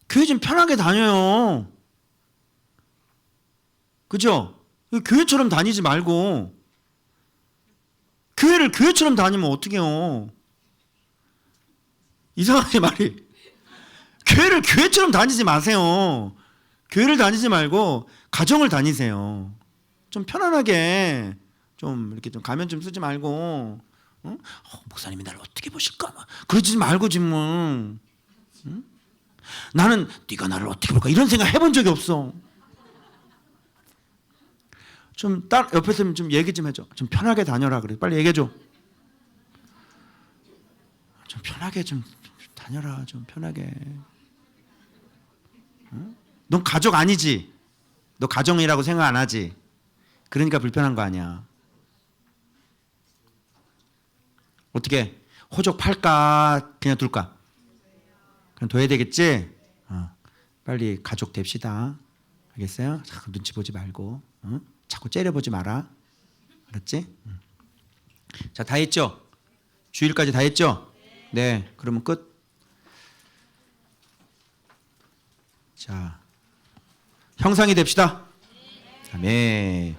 S1: 교회 좀 편하게 다녀요. 그죠? 교회처럼 다니지 말고 교회를 교회처럼 다니면 어떡해요? 이상하게 말이. 교회를 교회처럼 다니지 마세요. 교회를 다니지 말고 가정을 다니세요. 좀 편안하게 좀 이렇게 좀 가면 좀 쓰지 말고 목사님이 나를 어떻게 보실까? 그러지 말고 지금 나는 네가 나를 어떻게 볼까? 이런 생각 해본 적이 없어. 좀 옆에서 좀 얘기 좀 해줘. 좀 편하게 다녀라 그래. 빨리 얘기해줘. 좀 편하게 좀 다녀라. 좀 편하게. 넌 가족 아니지? 너 가정이라고 생각 안 하지? 그러니까 불편한 거 아니야. 어떻게 호적 팔까? 그냥 둘까? 그냥 둬야 되겠지? 빨리 가족 됩시다. 알겠어요? 자꾸 눈치 보지 말고 자꾸 째려보지 마라. 알았지? 자, 다 했죠? 주일까지 다 했죠? 네, 그러면 끝. 자, 형상이 됩시다. 아멘.